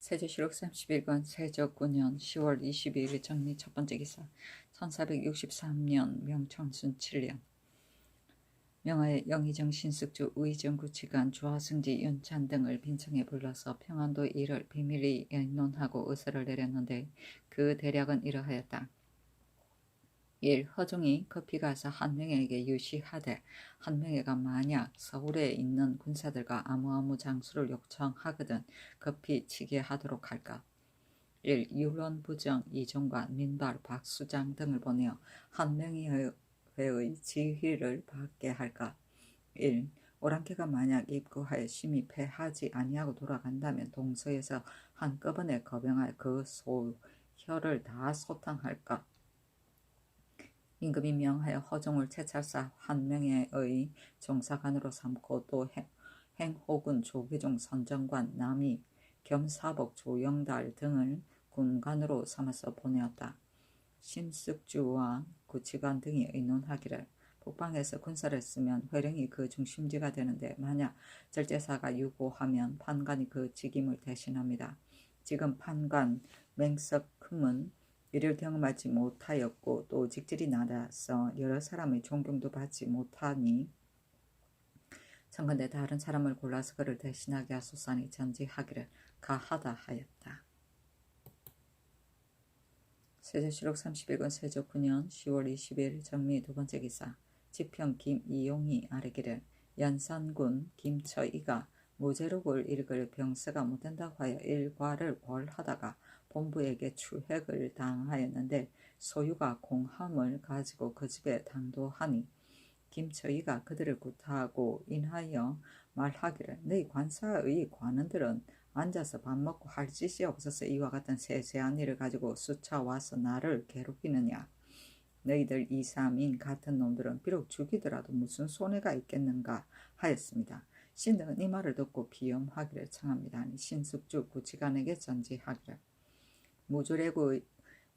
세조실록 31권 세조 9년 10월 22일 정리 첫 번째 기사 1463년 명청순 7년 명하에 영의정 신숙주 의정구치관 주하승지 윤찬 등을 빈청에 불러서 평안도 일을 비밀리 의논하고 의서를 내렸는데 그 대략은 이러하였다. 1. 허종이 급히 가서 한명에게 유시하되 한명회가 만약 서울에 있는 군사들과 아무아무 장수를 요청하거든 급히 치게 하도록 할까. 1. 율론부정 이종관 민발 박수장 등을 보내어 한명회의 지휘를 받게 할까. 1. 오랑캐가 만약 입구하여 심히 패하지 아니하고 돌아간다면 동서에서 한꺼번에 거병하여 그 소혈을 다 소탕할까. 임금이 명하여 허종을 채찰사 한명회의 종사관으로 삼고 또 행호군 조계종 선정관 남이 겸사복 조영달 등을 군관으로 삼아서 보내었다. 신숙주와 구치관 등이 의논하기를 북방에서 군사를 쓰면 회령이 그 중심지가 되는데 만약 절제사가 유고하면 판관이 그 직임을 대신합니다. 지금 판관 맹석흠은 이를 경험하지 못하였고 또 직질이 낮아서 여러 사람의 존경도 받지 못하니 청컨대 다른 사람을 골라서 그를 대신하게 하소서니 전지하기를 가하다 하였다. 세조실록 31권 세조 9년 10월 20일 정미 두 번째 기사 지평 김이용이 아뢰기를 연산군 김처이가 무제록을 읽을 병서가 못된다고 하여 일과를 벌하다가 본부에게 추획을 당하였는데 소유가 공함을 가지고 그 집에 당도하니 김처이가 그들을 구타하고 인하여 말하기를 너희 관사의 관원들은 앉아서 밥 먹고 할 짓이 없어서 이와 같은 세세한 일을 가지고 수차와서 나를 괴롭히느냐. 너희들 2, 3인 같은 놈들은 비록 죽이더라도 무슨 손해가 있겠는가 하였습니다. 신등은 이 말을 듣고 비염하기를 청합니다. 신숙주 구치관에게 전지하기를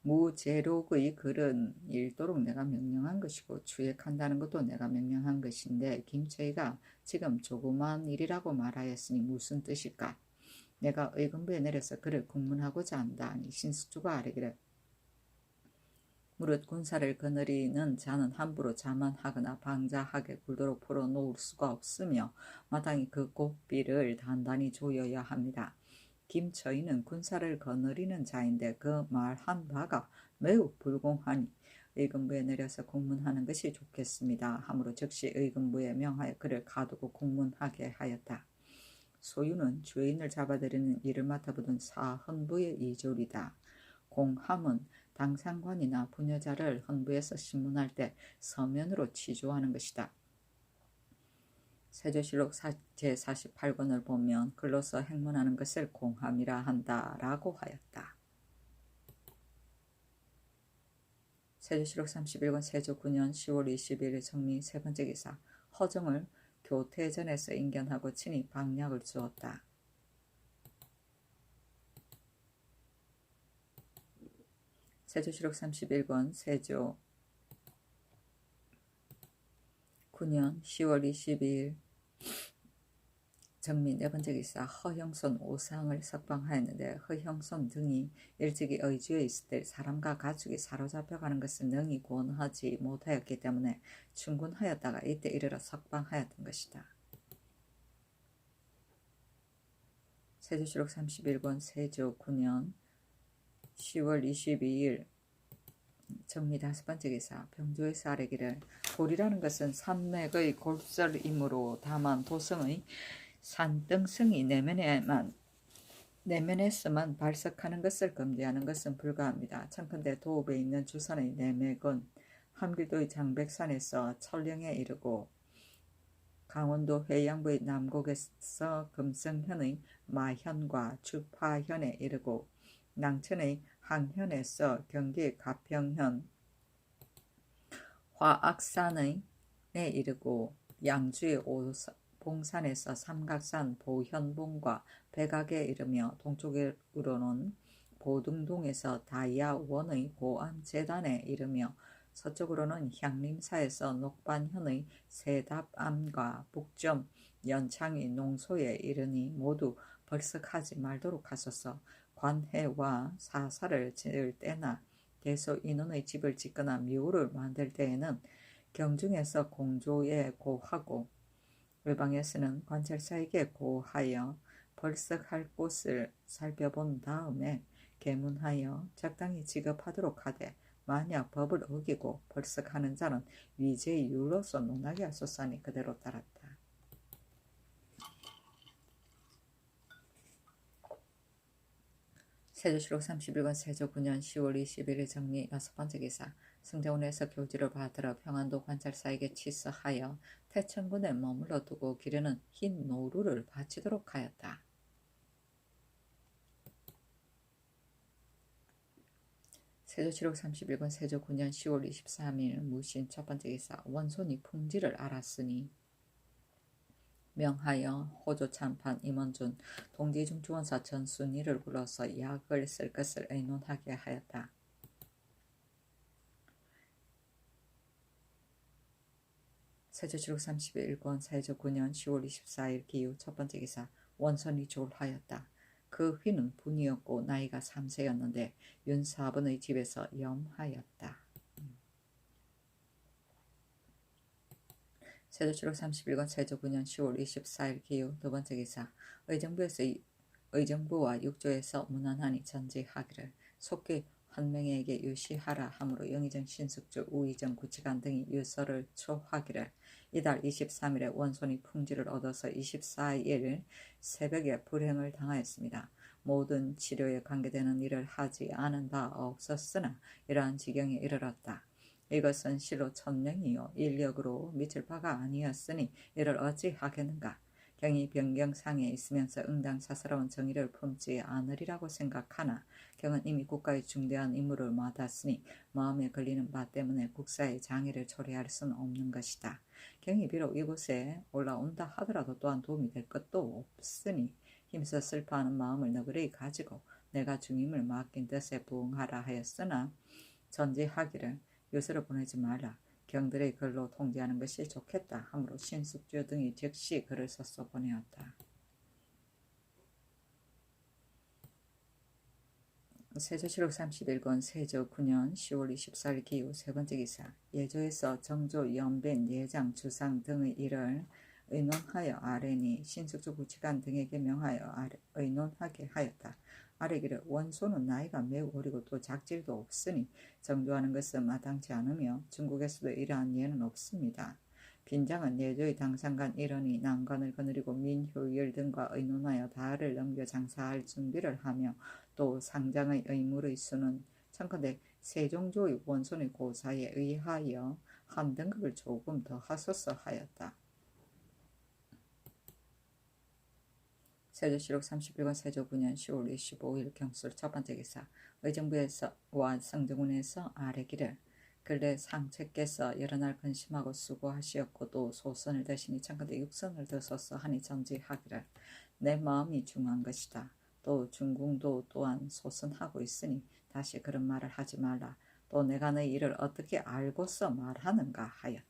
무제록의 글은 읽도록 내가 명령한 것이고 추획한다는 것도 내가 명령한 것인데 김처이가 지금 조그만 일이라고 말하였으니 무슨 뜻일까? 내가 의금부에 내려서 그를 국문하고자 한다. 아니 신숙주가 아뢰기를 무릇 군사를 거느리는 자는 함부로 자만하거나 방자하게 굴도록 풀어놓을 수가 없으며 마땅히 그 고비를 단단히 조여야 합니다. 김처이는 군사를 거느리는 자인데 그 말한 바가 매우 불공하니 의금부에 내려서 국문하는 것이 좋겠습니다. 하므로 즉시 의금부에 명하여 그를 가두고 국문하게 하였다. 소유는 죄인을 잡아들이는 일을 맡아보던 사헌부의 이졸이다. 공함은 당상관이나 부녀자를 헌부에서 신문할 때 서면으로 취조하는 것이다. 세조실록 제48권을 보면 글로서 행문하는 것을 공함이라 한다라고 하였다. 세조실록 31권 세조 9년 10월 20일 정리 세 번째 기사 허정을 교태전에서 인견하고 친히 방약을 주었다. 세조실록 31권 세조 9년 10월 22일 정미 네 번째 기사 허형손 오상을 석방하였는데 허형손 등이 일찍이 의주에 있을 때 사람과 가축이 사로잡혀가는 것을 능히 권하지 못하였기 때문에 충군하였다가 이때 이르러 석방하였던 것이다. 세조실록 31권 세조 9년 10월 22일 정미 다섯 번째 기사 병조에서 아뢰기를 골이라는 것은 산맥의 골설이므로 다만 도성의 산등성이 내면에서만 발석하는 것을 금지하는 것은 불가합니다. 청컨대 도읍에 있는 주산의 내맥은 함길도의 장백산에서 철령에 이르고 강원도 회양부의 남곡에서 금성현의 마현과 주파현에 이르고 낭천의 항현에서 경기 가평현 화악산에 이르고 양주의 봉산에서 삼각산 보현봉과 백악에 이르며 동쪽으로는 보등동에서 다야원의 고암재단에 이르며 서쪽으로는 향림사에서 녹반현의 세답암과 북점 연창의 농소에 이르니 모두 벌썩하지 말도록 하소서. 관해와 사사를 지을 때나 대소 인원의 집을 짓거나 묘를 만들 때에는 경중에서 공조에 고하고 외방에서는 관찰사에게 고하여 벌썩할 곳을 살펴본 다음에 계문하여 적당히 지급하도록 하되 만약 법을 어기고 벌썩하는 자는 위제율로서 논하게 하소서 하니 그대로 따랐다. 세조실록 31권 세조 9년 10월 21일 정리 6번째 기사. 승정원에서 교지를 받들어 평안도 관찰사에게 치서하여 태천군에 머물러 두고 기르는 흰 노루를 바치도록 하였다. 세조실록 31권 세조 9년 10월 23일 무신 첫번째 기사. 원손이 풍지를 알았으니 명하여 호조 참판 임원준 동지중 주원사 전순이를 불러서 약을 쓸 것을 의논하게 하였다. 세조실록 31권 세조 9년 10월 24일 기후 첫번째 기사. 원선이 졸하였다. 그 휘는 분이었고 나이가 3세였는데 윤사번의 집에서 염하였다. 세조실록 31권 세조 9년 10월 24일 기후 두번째 기사. 의정부와 육조에서 문안하니 전지하기를 속히 환명에게 유시하라 하므로 영의정 신숙주 우의정 구치관 등이 유서를 초하기를 이달 23일에 원손이 풍지를 얻어서 24일 새벽에 불행을 당하였습니다. 모든 치료에 관계되는 일을 하지 않은 바 없었으나 이러한 지경에 이르렀다. 이것은 실로 천명이요 인력으로 미칠 바가 아니었으니 이를 어찌하겠는가. 경이 변경상에 있으면서 응당사사로운 정의를 품지 않으리라고 생각하나 경은 이미 국가의 중대한 임무를 맡았으니 마음에 걸리는 바 때문에 국사의 장애를 초래할 수는 없는 것이다. 경이 비록 이곳에 올라온다 하더라도 또한 도움이 될 것도 없으니 힘써 슬퍼하는 마음을 너그레이 가지고 내가 중임을 맡긴 뜻에 부응하라 하였으나 전지하기를 유서를 보내지 말라. 경들의 글로 통지하는 것이 좋겠다 하므로 신숙주 등이 즉시 글을 써서 보내었다. 세조실록 31권 세조 9년 10월 24일 기후 세번째 기사. 예조에서 정조, 연변, 예장, 주상 등의 일을 의논하여 아뢰니 신숙주 구치관 등에게 명하여 의논하게 하였다. 아뢰기를 원소는 나이가 매우 어리고 또 작질도 없으니 정조하는 것은 마땅치 않으며 중국에서도 이러한 예는 없습니다. 빈장은 예조의 당상간 일원이 난관을 거느리고 민효율 등과 의논하여 다를 넘겨 장사할 준비를 하며 또 상장의 의무의 수는 청컨대 세종조의 원손의 고사에 의하여 한 등급을 조금 더 하소서 하였다. 세조실록 31권 세조 9년 10월 25일 경술 첫번째 기사. 의정부와 성정군에서 아뢰기를 근래 상체께서 여러 날 근심하고 수고하시었고 또 소선을 대시니 청컨대 육선을 드소서 하니 전지하기를 내 마음이 중한 것이다. 또 중궁도 또한 소선하고 있으니 다시 그런 말을 하지 말라. 또 내가 너 일을 어떻게 알고서 말하는가 하였다.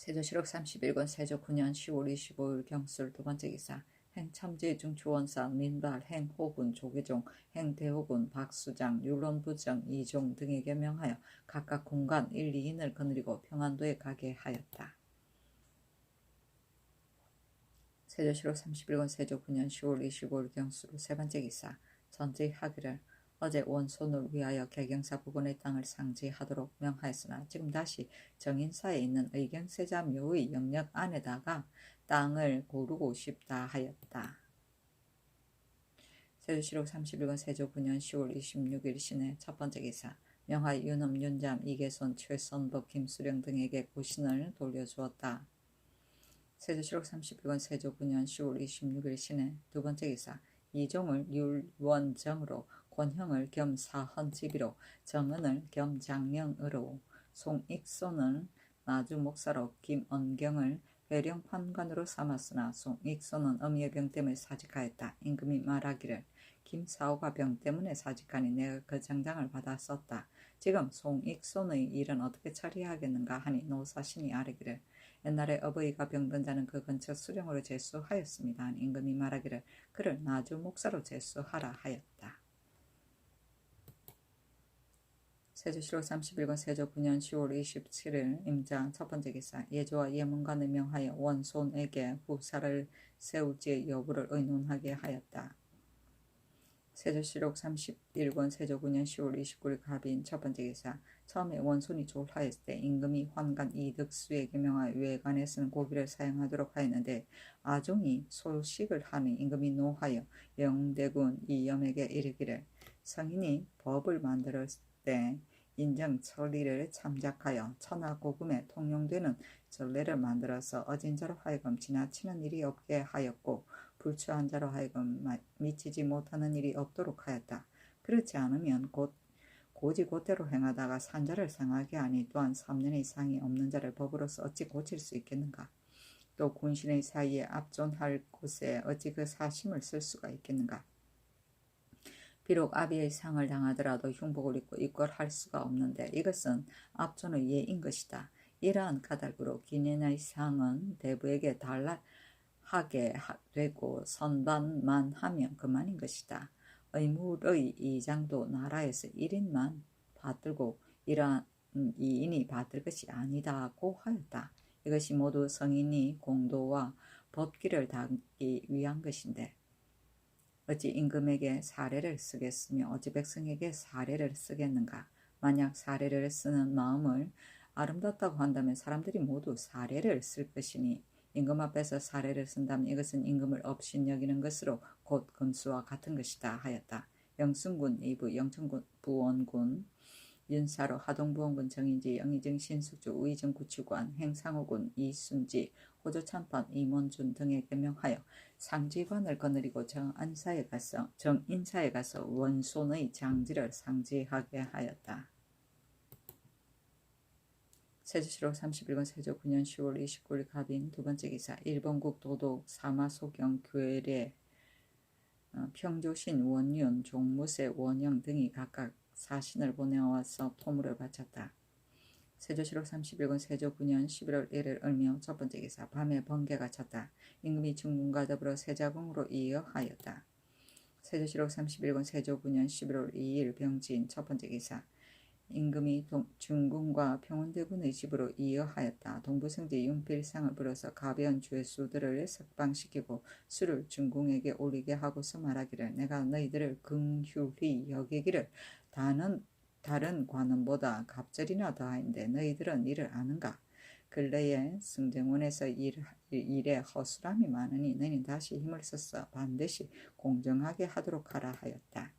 세조실록 31권 세조 9년 10월 25일 경술 두번째 기사. 행참지중 주원사 민발 행호군 조계종 행대호군 박수장 율론부정 이종 등에게 명하여 각각 공간 1, 2인을 거느리고 평안도에 가게 하였다. 세조실록 31권 세조 9년 10월 25일 경술 세번째 기사. 전지하기를 어제 원손을 위하여 개경사 부근의 땅을 상지하도록 명하였으나 지금 다시 정인사에 있는 의경세자 묘의 영역 안에다가 땅을 고르고 싶다 하였다. 세조실록 31권 세조 9년 10월 26일 신해 첫번째 기사. 명하여 윤엄, 윤잠, 이계손, 최선법, 김수령 등에게 고신을 돌려주었다. 세조실록 31권 세조 9년 10월 26일 신해 두번째 기사. 이종을 율원정으로 권형을 겸 사헌지비로 정은을 겸 장령으로 송익손을 마주목사로 김언경을 회령판관으로 삼았으나 송익손은 어미의 병 때문에 사직하였다. 임금이 말하기를 김사오가 병 때문에 사직하니 내가 그 장장을 받아 썼다. 지금 송익손의 일은 어떻게 처리하겠는가 하니 노사신이 아뢰기를 옛날에 어버이가 병든 자는 그 근처 수령으로 제수하였습니다. 임금이 말하기를 그를 나주 목사로 제수하라 하였다. 세조실록 31권 세조 9년 10월 27일 임자 첫 번째 기사 예조와 예문관을 명하여 원손에게 후사를 세울지의 여부를 의논하게 하였다. 세조실록 31권 세조 9년 10월 29일 갑인 첫 번째 기사 처음에 원손이 졸하였을 때 임금이 환관 이득수에게 명하여 외관에 쓰는 고기를 사용하도록 하였는데 아종이 소식을 하니 임금이 노하여 영대군 이염에게 이르기를 성인이 법을 만들었을 때 인정 처리를 참작하여 천하고금에 통용되는 전례를 만들어서 어진 자로 하여금 지나치는 일이 없게 하였고 불추한 자로 하여금 미치지 못하는 일이 없도록 하였다. 그렇지 않으면 고지고대로 행하다가 산자를 상하게 하니 또한 3년 이상이 없는 자를 법으로서 어찌 고칠 수 있겠는가? 또 군신의 사이에 압존할 곳에 어찌 그 사심을 쓸 수가 있겠는가? 비록 아비의 상을 당하더라도 흉복을 입고 입궐할 수가 없는데 이것은 압존의 예인 것이다. 이러한 까닭으로 기년의 상은 대부에게 달라하게 되고 선반만 하면 그만인 것이다. 의물의 이장도 나라에서 1인만 받들고 이러한 이인이 받을 것이 아니다고 하였다. 이것이 모두 성인이 공도와 법기를 닦기 위한 것인데 어찌 임금에게 사례를 쓰겠으며 어찌 백성에게 사례를 쓰겠는가? 만약 사례를 쓰는 마음을 아름답다고 한다면 사람들이 모두 사례를 쓸 것이니 임금 앞에서 사례를 쓴다면 이것은 임금을 업신여기는 것으로 곧 금수와 같은 것이다 하였다. 영순군 이부 영천군 부원군 윤사로 하동부원군 정인지 영의정 신숙주 우의정 구치관 행상호군 이순지 호조참판 이몬준 등에게 명하여 상지관을 거느리고 정인사에 가서 원손의 장지를 상지하게 하였다. 세조실록 31권 세조 9년 10월 29일 갑인 두 번째 기사 일본국 도독 사마소경 괴례 평조신 원윤 종무세 원영 등이 각각 사신을 보내와서 토물을 바쳤다. 세조실록 31권 세조 9년 11월 1일 을묘 첫 번째 기사 밤에 번개가 쳤다. 임금이 중군과 더불어 세자궁으로 이어하였다. 세조실록 31권 세조 9년 11월 2일 병진 첫 번째 기사 임금이 중군과 평원대군의 집으로 이어하였다. 동부성지 윤필상을 불어서 가벼운 죄수들을 석방시키고 술을 중궁에게 올리게 하고서 말하기를 내가 너희들을 긍휼히 여기기를 다른 관원보다 갑절이나 더하인데 너희들은 이를 아는가? 근래에 승정원에서 일에 허술함이 많으니 너희는 다시 힘을 써서 반드시 공정하게 하도록 하라 하였다.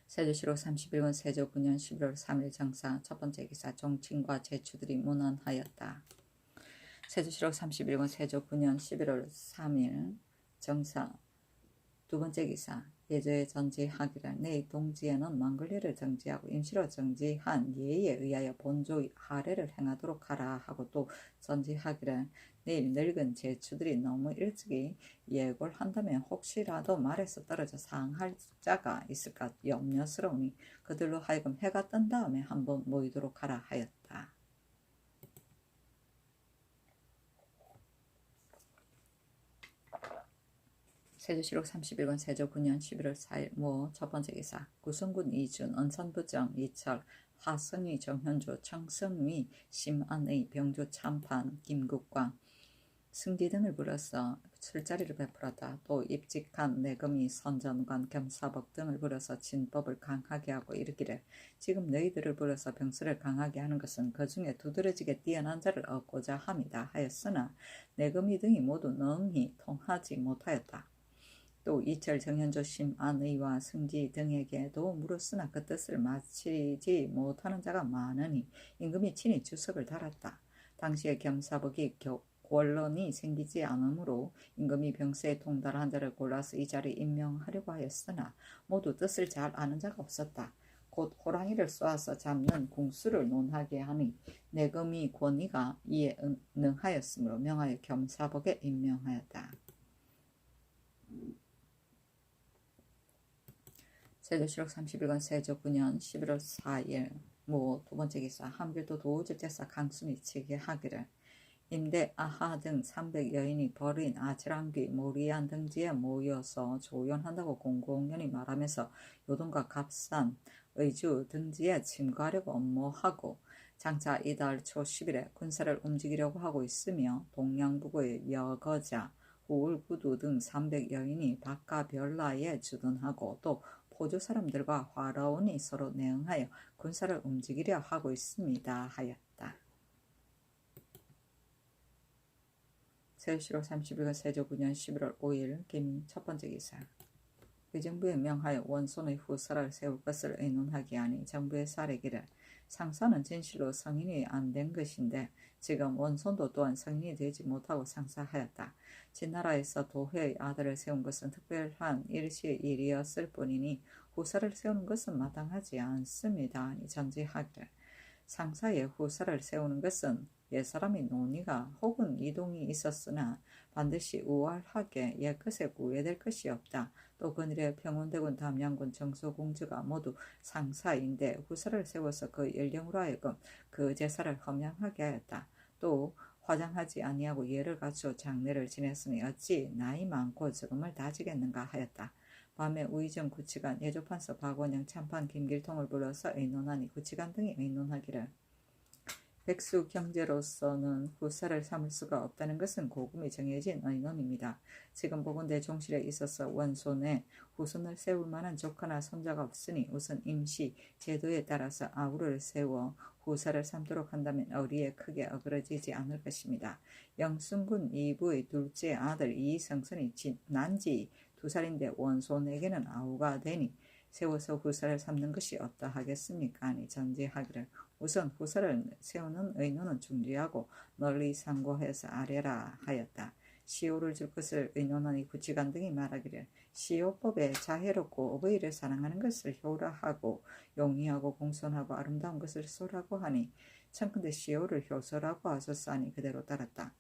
세조실록 31권 세조 9년 11월 3일 정사 첫 번째 기사 종친과 제추들이 문안하였다. 세조실록 31권 세조 9년 11월 3일 정사 두 번째 기사 예조에 전지하기를 내 동지에는 망걸리를 정지하고 임시로 정지한 예에 의하여 본조 하례를 행하도록 하라 하고 또 전지하기를 내일 늙은 제추들이 너무 일찍이 예고를 한다면 혹시라도 말에서 떨어져 상할 자가 있을까 염려스러우니 그들로 하여금 해가 뜬 다음에 한번 모이도록 하라 하였다. 세조실록 31권 세조 9년 11월 4일 모 첫 번째 기사 구성군 이준 언선부정 이철 하성위 정현조 청성위 심안의 병조 참판 김국광 승지 등을 불러서 술자리를 베풀었다. 또 입직한 내금이 선전관 겸사복 등을 불러서 진법을 강하게 하고 이르기를 지금 너희들을 불러서 병수를 강하게 하는 것은 그 중에 두드러지게 뛰어난 자를 얻고자 함이다 하였으나 내금이 등이 모두 능히 통하지 못하였다. 또 이철 정현조 심안의와 승지 등에게도 물었으나 그 뜻을 마치지 못하는 자가 많으니 임금이 친히 주석을 달았다. 당시에 겸사복이 권론이 생기지 않으므로 임금이 병세에 통달한 자를 골라서 이 자리에 임명하려고 하였으나 모두 뜻을 잘 아는 자가 없었다. 곧 호랑이를 쏘아서 잡는 궁수를 논하게 하니 내금이 권위가 이에 능하였으므로 명하여 겸사복에 임명하였다. 세조실록 31권 세조 9년 11월 4일 모 두번째 기사 한길도 도우절제사 강순이 치게 하기를 임대 아하 등 300여인이 벌인 아치랑귀 모리안 등지에 모여서 조연한다고 공공연히 말하면서 요동과 갑산 의주 등지에 침투하려고 엄모하고 장차 이달 초 10일에 군사를 움직이려고 하고 있으며 동양북의 여거자 우울구두 등 300여인이 박가별라에 주둔하고 또 포주 사람들과 화라온이 서로 내응하여 군사를 움직이려 하고 있습니다 하였다. 세조실록 31권 세조 9년 11월 5일 김 첫번째 기사 의정부에 명하여 원손의 후사를 세울 것을 의논하기 하니 정부의 사례기를 상사는 진실로 성인이 안 된 것인데 지금 원손도 또한 성인이 되지 못하고 상사하였다. 진나라에서 도회의 아들을 세운 것은 특별한 일시의 일이었을 뿐이니 후사를 세우는 것은 마땅하지 않습니다. 아니 전지하기를 상사의 후사를 세우는 것은 옛사람의 논의가 혹은 이동이 있었으나 반드시 우월하게 옛것에 구애될 것이 없다. 또 그늘의 평원대군 담양군 정소공주가 모두 상사인데 후사를 세워서 그 연령으로 하여금 그 제사를 험양하게 하였다. 또 화장하지 아니하고 예를 갖추어 장례를 지냈으니 어찌 나이 많고 죽음을 다지겠는가 하였다. 밤에 우의정 구치관 예조판서 박원영 참판 김길통을 불러서 의논하니 구치관 등이 의논하기를 백수 경제로서는 후사를 삼을 수가 없다는 것은 고금이 정해진 의논입니다. 지금 보건대 종실에 있어서 원손에 후손을 세울 만한 조카나 손자가 없으니 우선 임시 제도에 따라서 아우를 세워 후사를 삼도록 한다면 어리에 크게 어그러지지 않을 것입니다. 영순군 이부의 둘째 아들 이성선이 난지 2살인데 원손에게는 아우가 되니 세워서 후사를 삼는 것이 어떠하겠습니까? 아니 전제하기를 우선 후사를 세우는 의논은 중지하고 널리 상고해서 아뢰라 하였다. 시호를 줄 것을 의논하니 구치관 등이 말하기를 시호법에 자애롭고 어버이를 사랑하는 것을 효라하고 용이하고 공손하고 아름다운 것을 소라고 하니 청컨대 시호를 효소라고 하소서 하니 그대로 따랐다.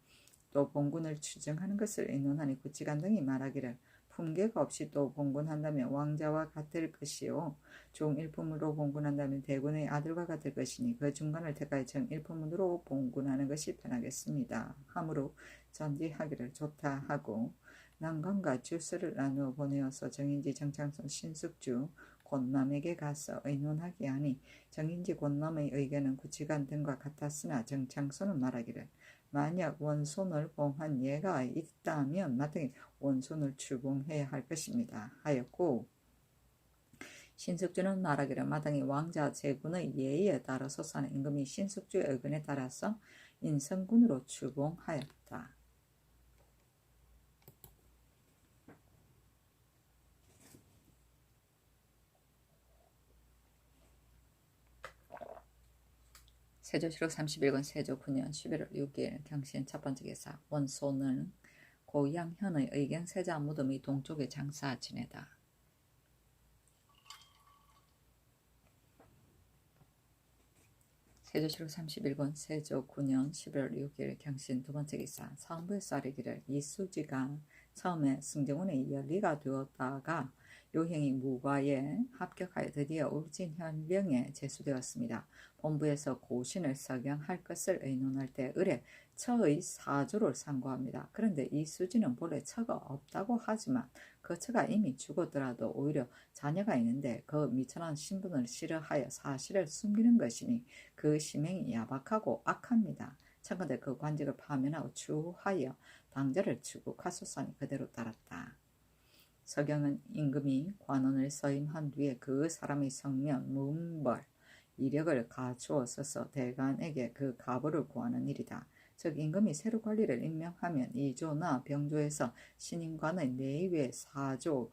또 봉군을 추정하는 것을 의논하니 구치관 등이 말하기를 품계가 없이 또 봉군한다면 왕자와 같을 것이요 종일품으로 봉군한다면 대군의 아들과 같을 것이니 그 중간을 택하여 정일품으로 봉군하는 것이 편하겠습니다. 하므로 전지하기를 좋다 하고 난관과 주스를 나누어 보내어서 정인지 정창선 신숙주 권남에게 가서 의논하게 하니 정인지 권남의 의견은 구치관 등과 같았으나 정창선은 말하기를 만약 원손을 봉한 예가 있다면 마땅히 원손을 추봉해야 할 것입니다 하였고 신숙주는 말하기를 마땅히 왕자 제군의 예의에 따라서 사는 임금이 신숙주의 의견에 따라서 인성군으로 추봉하였다. 세조실록 31권 세조 9년 11월 6일 경신 첫번째 기사 원손은 고양현의 의경 세자 무덤이 동쪽에 장사 지내다. 세조실록 31권 세조 9년 11월 6일 경신 두번째 기사 사헌부에서 아뢰기를 이수지가 처음에 승정원의 연리가 되었다가 요행이 무과에 합격하여 드디어 울진현령에 제수되었습니다. 본부에서 고신을 서경할 것을 의논할 때 을에 처의 사조를 상고합니다. 그런데 이수지는 본래 처가 없다고 하지만 그 처가 이미 죽었더라도 오히려 자녀가 있는데 그 미천한 신분을 싫어하여 사실을 숨기는 것이니 그 심행이 야박하고 악합니다. 청컨대 그 관직을 파면하고 추후하여 당자를 추국하소서니 그대로 따랐다. 서경은 임금이 관원을 서임한 뒤에 그 사람의 성면, 문벌, 이력을 갖추어 써서 대간에게 그 가보를 구하는 일이다. 즉 임금이 새로 관리를 임명하면 이조나 병조에서 신임관의 내외 사조,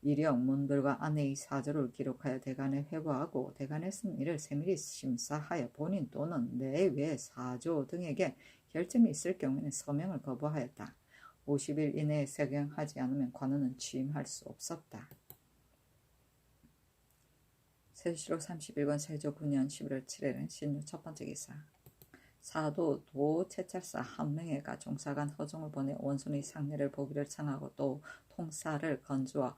이력, 문벌과 아내의 사조를 기록하여 대간에 회부하고 대간에서는 이를 세밀히 심사하여 본인 또는 내외 사조 등에게 결점이 있을 경우에는 서명을 거부하였다. 50일 이내에 서경하지 않으면 관원은 취임할 수 없었다. 세조실록 31권 세조 9년 11월 7일은 신유 첫번째 기사 사도 도채찰사 한 명에가 종사관 허종을 보내 원손의 상례를 보기를 청하고 또 통사를 건주어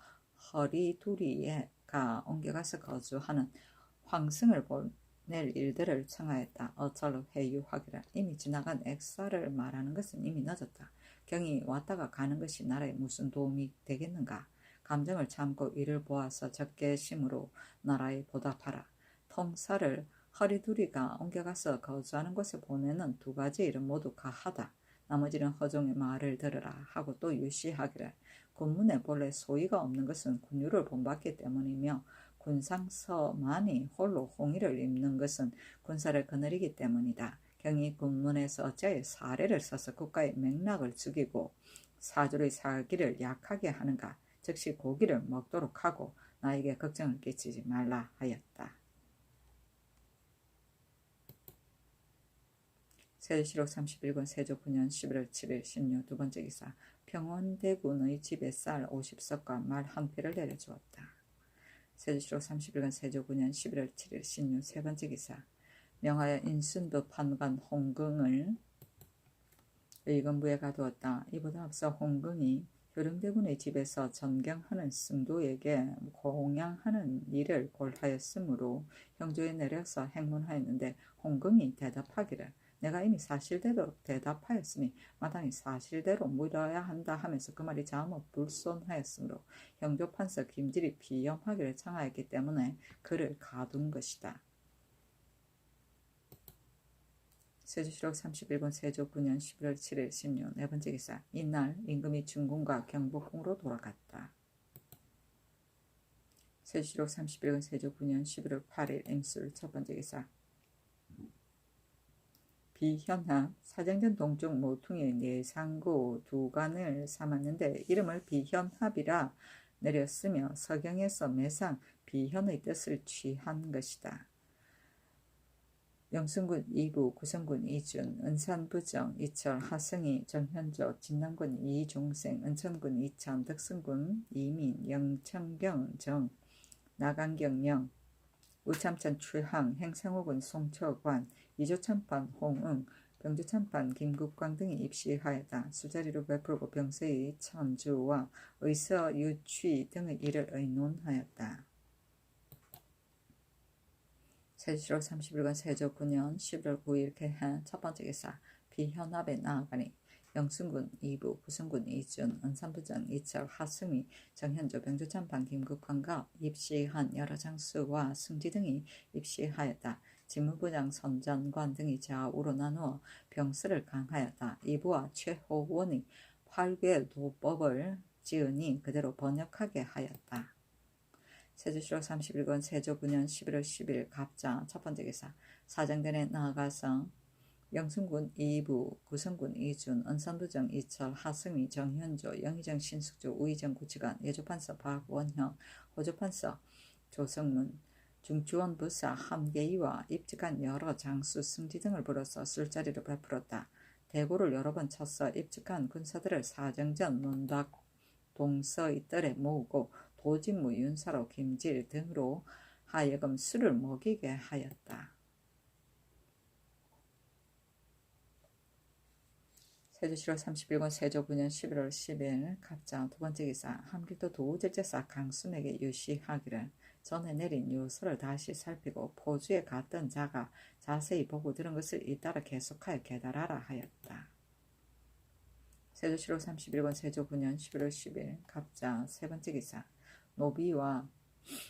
허리두리에 가 옮겨가서 거주하는 황승을 보낼 일들을 청하였다. 어쩔 회유하기를. 이미 지나간 액사를 말하는 것은 이미 늦었다. 경이 왔다가 가는 것이 나라에 무슨 도움이 되겠는가. 감정을 참고 이를 보아서 적개심으로 나라에 보답하라. 통사를 허리두리가 옮겨가서 거주하는 곳에 보내는 두 가지 일은 모두 가하다. 나머지는 허종의 말을 들으라 하고 또 유시하기를. 군문에 본래 소위가 없는 것은 군유를 본받기 때문이며 군상서만이 홀로 홍의를 입는 것은 군사를 거느리기 때문이다. 경이 군문에서 어찌하여 사례를 써서 국가의 맥락을 죽이고 사주의 사기를 약하게 하는가. 즉시 고기를 먹도록 하고 나에게 걱정을 끼치지 말라 하였다. 세조실록 31권 세조 9년 11월 7일 신유 두 번째 기사. 평원대군의 집에 쌀 50석과 말 한 피를 내려주었다. 세조실록 31권 세조 9년 11월 7일 신유 세 번째 기사. 명하여 인순부 판관 홍긍을 의금부에 가두었다. 이보다 앞서 홍긍이 효령대군의 집에서 전경하는 승도에게 공양하는 일을 골하였으므로 형조에 내려서 행문하였는데 홍긍이 대답하기를 내가 이미 사실대로 대답하였으니 마땅히 사실대로 물어야 한다 하면서 그 말이 자못 불손하였으므로 형조 판서 김질이 비염하기를 청하였기 때문에 그를 가둔 것이다. 세조실록 31권 세조 9년 11월 7일 신유 네 번째 기사. 이날 임금이 중궁과 경복궁으로 돌아갔다. 세조실록 31권 세조 9년 11월 8일 임술 첫 번째 기사. 비현합 사정전 동쪽 모퉁이의 내상구 두 간을 삼았는데 이름을 비현합이라 내렸으며 서경에서 매상 비현의 뜻을 취한 것이다. 영순군 이부, 구성군 이준, 은산부정, 이철, 하승희, 정현조, 진남군 이종생, 은천군 이천, 덕승군 이민, 영천경 정, 나강경 영, 우참천 최항, 행상호군 송처관, 이조참판 홍응, 병주참판 김국광 등이 입시하였다. 술자리로 베풀고 병서의 천주와 의서 유취 등의 일을 의논하였다. 세조실록 31권 세조 9년 11월 9일 개한 첫 번째 기사. 비현합에 나아가니 영순군 이부, 구성군 이준, 은산부정 이철, 하승희, 정현조, 병주참판 김국환과 입시한 여러 장수와 승지 등이 입시하였다. 직무부장 선전관 등이 좌우로 나누어 병서를 강하였다. 이부와 최호원이 8개 도법을 지으니 그대로 번역하게 하였다. 세조실록 31권 세조 9년 11월 10일 갑자 첫 번째 기사. 사정전에 나아가서 영순군 이부, 구성군 이준, 은산부정 이철, 하승희, 정현조, 영의정 신숙주, 우의정 구치관, 예조판서 박원형, 호조판서 조성문, 중주원 부사 함계이와 입직한 여러 장수 승지 등을 불러서 술자리를 베풀었다. 대고를 여러 번 쳐서 입직한 군사들을 사정전 논박 동서의 뜰에 모으고 도진무 윤사로 김질 등으로 하여금 술을 먹이게 하였다. 세조실록 31권 세조 9년 11월 10일 갑자 두 번째 기사. 함길도 도우질제사 강순에게 유시하기를 전에 내린 요서를 다시 살피고 포주에 갔던 자가 자세히 보고 들은 것을 잇따라 계속하여 계달하라 하였다. 세조실록 31권 세조 9년 11월 10일 갑자 세 번째 기사. 노비와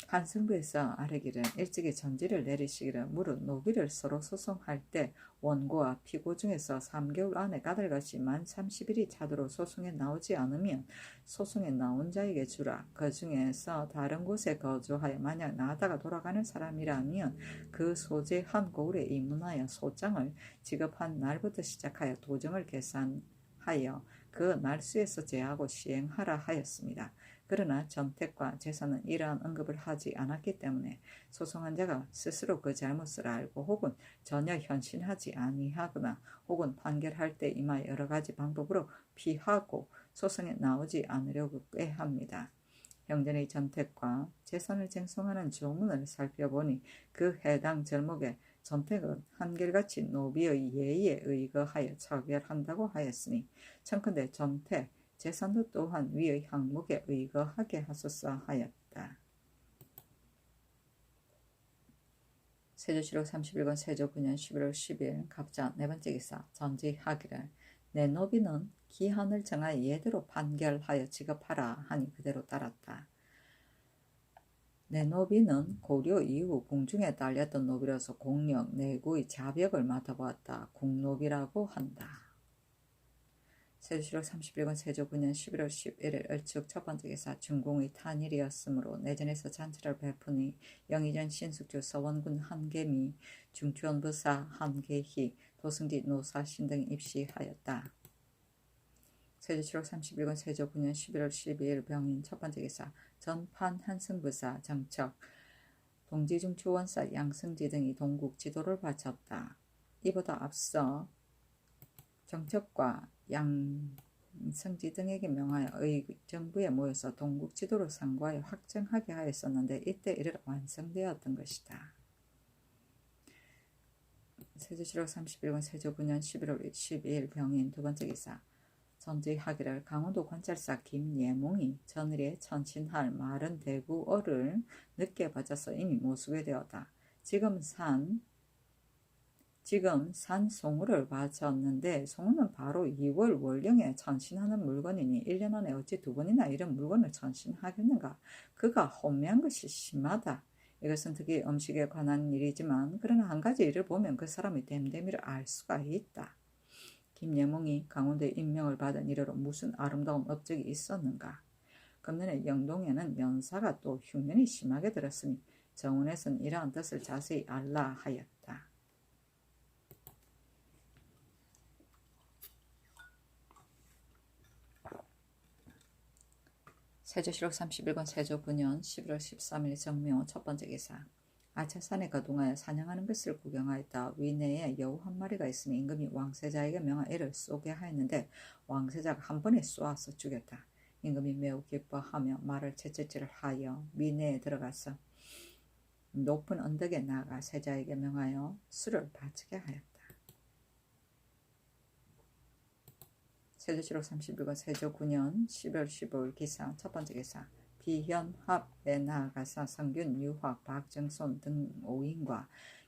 한승부에서 아뢰기를 일찍이 전지를 내리시기를 무릇 노비를 서로 소송할 때 원고와 피고 중에서 3개월 안에 까닭 것이 만 30일이 차도록 소송에 나오지 않으면 소송에 나온 자에게 주라. 그 중에서 다른 곳에 거주하여 만약 나다가 돌아가는 사람이라면 그 소재한 고을에 입문하여 소장을 지급한 날부터 시작하여 도정을 계산하여 그 날수에서 제하고 시행하라 하였습니다. 그러나 전택과 제사는 이러한 언급을 하지 않았기 때문에 소송한 자가 스스로 그 잘못을 알고 혹은 전혀 현신하지 아니하거나 혹은 판결할 때 이마 여러 가지 방법으로 피하고 소송에 나오지 않으려고 꾀합니다. 형전의 전택과 재산을 쟁송하는 조문을 살펴보니 그 해당 절목의 전택은 한결같이 노비의 예의에 의거하여 처결한다고 하였으니 청컨대 전택, 재산도 또한 위의 항목에 의거하게 하소서 하였다. 세조실록 31권 세조 9년 11월 10일 갑자 네 번째 기사 전지하기를 내 노비는 기한을 정하여 예대로 판결하여 지급하라 하니 그대로 따랐다. 내 노비는 고려 이후 궁중에 딸렸던 노비로서 공력, 내구의 자벽을 맡아보았다. 궁노비라고 한다. 세조실록 31권 세조 9년 11월 11일 을축 첫 번째 기사 중궁의 탄일이었으므로 내전에서 잔치를 베푸니 영의전 신숙주 서원군 한계미 중추원부사 한계희 도승지 노사신 등이 입시하였다. 세조실록 31권 세조 9년 11월 12일 병인 첫 번째 기사 전판 한승부사 정척 동지중추원사 양승지 등이 동국 지도를 바쳤다. 이보다 앞서 정척과 양승지 등에게 명하여 의정부에 모여서 동국 지도를 상고하여 확정하게 하였었는데 이때 이르러 완성되었던 것이다. 세조실록 31권 세조 9년 11월 12일 병인 두 번째 기사 전지하기를 강원도 관찰사 김예몽이 전일에 천신할 마른 대구어를 늦게 바쳐서 이미 모수게되었다. 지금 산 송우를 바쳤는데 송우는 바로 2월 월령에 천신하는 물건이니 1년 안에 어찌 두 번이나 이런 물건을 천신하겠는가. 그가 혼미한 것이 심하다. 이것은 특히 음식에 관한 일이지만 그러나 한 가지 일을 보면 그 사람의 됨됨이를 알 수가 있다. 김예몽이 강원도에 임명을 받은 이래로 무슨 아름다운 업적이 있었는가. 금년에 영동에는 연사가 또 흉년이 심하게 들었으니 정원에서는 이러한 뜻을 자세히 알라 하였다. 세조실록 31권 세조 9년 11월 13일 정묘 첫 번째 기사 아차산에 거동하여 사냥하는 것을 구경하였다. 위내에 여우 한 마리가 있으니 임금이 왕세자에게 명하 이를 쏘게 하였는데 왕세자가 한 번에 쏘아서 죽였다. 임금이 매우 기뻐하며 말을 채찍질을 하여 위내에 들어가서 높은 언덕에 나아가 세자에게 명하여 술을 바치게 하였다. 세조실록 31권 세조 9년 11월 15일 기사 첫 번째 기사 비현합에 나아가서 성균, 유학, 박정손 등 5인과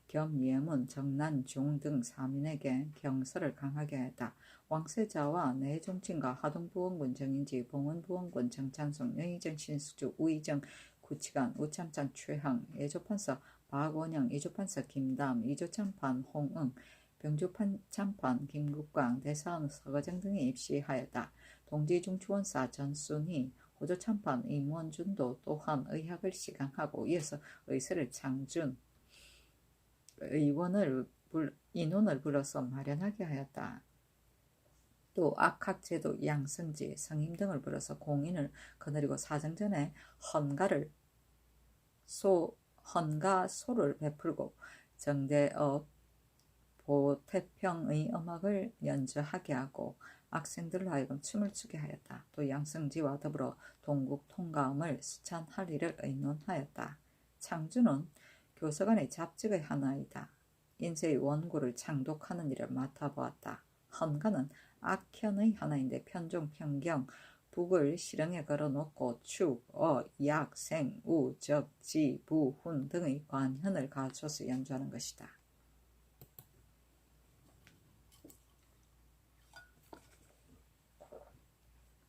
겸예문, 정난종 등 3인에게 경서를 강하게 하였다. 왕세자와 내종친과 하동부원군 정인지, 봉원부원군 정찬송, 영의정 신숙주, 우의정 구치관, 우참찬 최항, 예조판서 박원영, 이조판서 김담, 이조참판 홍응, 병주참판 김국광, 대사원 서거정 등이 입시하였다. 동지중추원사 전순희, 호조참판 임원준도 또한 의학을 시강하고 이어서 의서를 창준 인원을 불러서 마련하게 하였다. 또 악학제도 양승지 성임 등을 불러서 공인을 거느리고 사정전에 헌가소를 베풀고 정대업 보태평의 음악을 연주하게 하고 학생들로 하여금 춤을 추게 하였다. 또 양승지와 더불어 동국 통감을 수찬하리를 의논하였다. 창주는 교서관의 잡직의 하나이다. 인쇄의 원고를 창독하는 일을 맡아보았다. 헌가는 악현의 하나인데 편종, 편경, 북을 실형에 걸어놓고 축, 약, 생, 우, 적, 지, 부, 훈 등의 관현을 갖춰서 연주하는 것이다.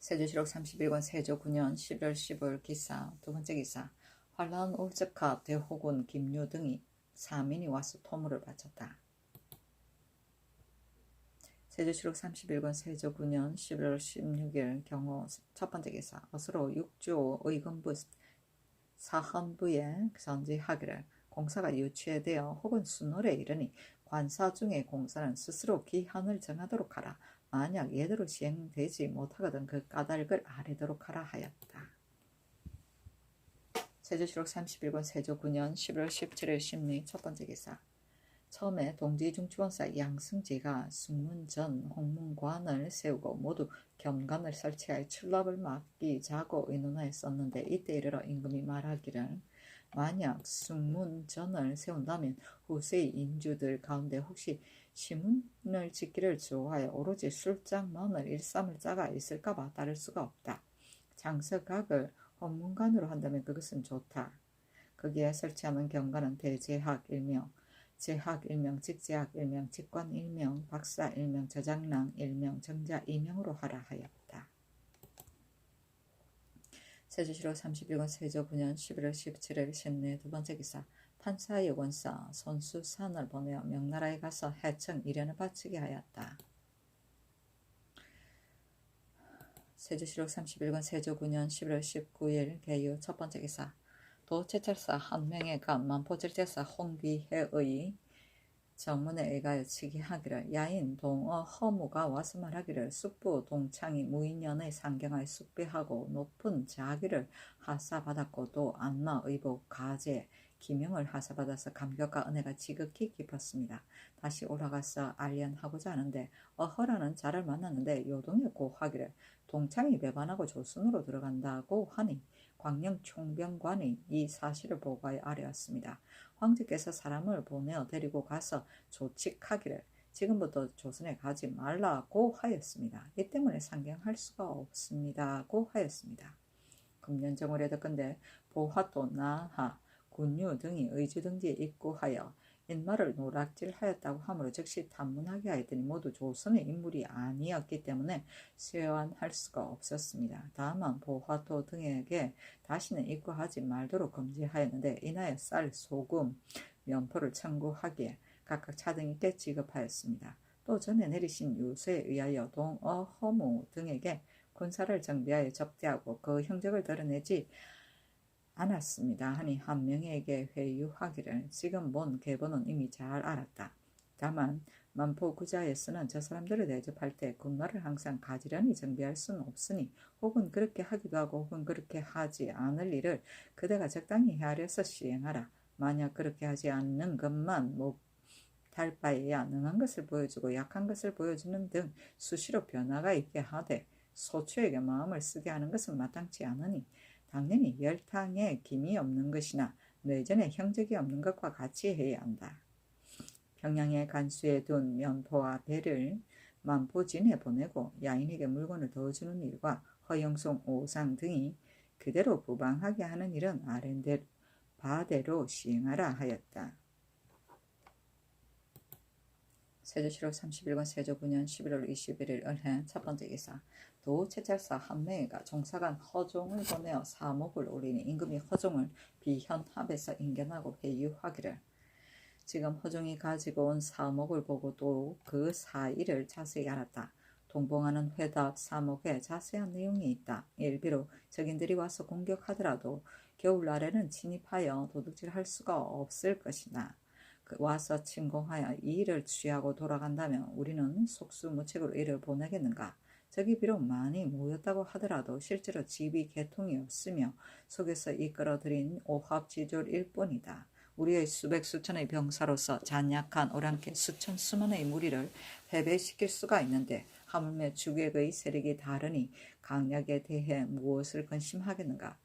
세조실록 31권 세조 9년 11월 15일 기사 두 번째 기사 환란 울적합 대호군 김유 등이 3인이 와서 토물을 바쳤다. 세조실록 31권 세조 9년 11월 16일 경호 첫 번째 기사 어스로 육조 의금부 사헌부에 전지하기를 공사가 유치되어 혹은 순월에 이르니 관사 중의 공사는 스스로 기한을 정하도록 하라. 만약 예대로 시행되지 못하거든 그 까닭을 아뢰도록 하라 하였다. 세조실록 31권 세조 9년 11월 17일 심리 첫 번째 기사 처음에 동지중추원사 양승지가 숙문전 홍문관을 세우고 모두 겸관을 설치하여 출납을 맡기자고 의논하였었는데 이때 이르러 임금이 말하기를 만약 숙문전을 세운다면 후세의 인주들 가운데 혹시 시문을 짓기를 좋아하여 오로지 술장만을 일삼을 자가 있을까봐 따를 수가 없다. 장서각을 헌문관으로 한다면 그것은 좋다. 거기에 설치하는 경관은 대제학 일명 재학 일명, 직재학 일명, 직관 일명, 박사 일명, 저장랑 일명, 정자 2명으로 하라 하였다. 세조실록 31권 세조 9년 11월 17일 신내 두 번째 기사. 판사의 원사 손수산을 보내어 명나라에 가서 해청 이련을 바치게 하였다. 세조실록 31권 세조 9년 11월 19일 개유 첫 번째 기사. 도제철사 한 명의가 만포질제사 홍귀해의 정문에 의가여 치기하기를 야인 동어 허무가 와서 말하기를 숙부 동창이 무인년의 상경하에 숙배하고 높은 자기를 하사받았고 또 안마 의복 가제 기명을 하사받아서 감격과 은혜가 지극히 깊었습니다. 다시 올라가서 알련하고자 하는데 어허라는 자를 만났는데 요동에 고하기를 동창이 배반하고 조선으로 들어간다고 하니 광령 총병관이 이 사실을 보고하여 아뢰었습니다. 황제께서 사람을 보내어 데리고 가서 조칙하기를 지금부터 조선에 가지 말라고 하였습니다. 이 때문에 상경할 수가 없습니다고 하였습니다. 금년정을 해덕건대 보화도 나하 군유 등이 의주등지에 입구하여 인마를 노락질하였다고 하므로 즉시 탐문하게 하였더니 모두 조선의 인물이 아니었기 때문에 쇠환할 수가 없었습니다. 다만 보화도 등에게 다시는 입구하지 말도록 금지하였는데 인하여 쌀, 소금, 면포를 청구하기에 각각 차등있게 지급하였습니다. 또 전에 내리신 유서에 의하여 동어, 허무 등에게 군사를 정비하여 접대하고 그 형적을 드러내지 않았습니다. 하니 한 명에게 회유하기를 지금 본 계보는 이미 잘 알았다. 다만 만포구자에서는 저 사람들을 대접할 때 군마를 항상 가지런히 정비할 수는 없으니 혹은 그렇게 하기도 하고 혹은 그렇게 하지 않을 일을 그대가 적당히 헤아려서 시행하라. 만약 그렇게 하지 않는 것만 못할 바에야 능한 것을 보여주고 약한 것을 보여주는 등 수시로 변화가 있게 하되 소추에게 마음을 쓰게 하는 것은 마땅치 않으니 당연히 열탕에 김이 없는 것이나 뇌전에 형적이 없는 것과 같이 해야 한다. 평양의 간수에 둔 면포와 배를 만포진에 보내고 야인에게 물건을 더 주는 일과 허영송, 오상 등이 그대로 부방하게 하는 일은 아랜 바대로 시행하라 하였다. 세조실록 31권 세조 9년 11월 21일 을해 첫 번째 기사. 도제철사 한 명이가 종사관 허종을 보내어 사목을 올리니 임금이 허종을 비현합에서 인견하고 회유하기를 지금 허종이 가지고 온 사목을 보고 또 그 사일을 자세히 알았다. 동봉하는 회답 사목에 자세한 내용이 있다. 일비로 적인들이 와서 공격하더라도 겨울날에는 침입하여 도둑질할 수가 없을 것이다. 와서 침공하여 이 일을 취하고 돌아간다면 우리는 속수무책으로 이를 보내겠는가? 적이 비록 많이 모였다고 하더라도 실제로 집이 개통이 없으며 속에서 이끌어들인 오합지졸일 뿐이다. 우리의 수백 수천의 병사로서 잔약한 오랑캐 수천 수만의 무리를 패배시킬 수가 있는데 하물며 주객의 세력이 다르니 강약에 대해 무엇을 근심하겠는가?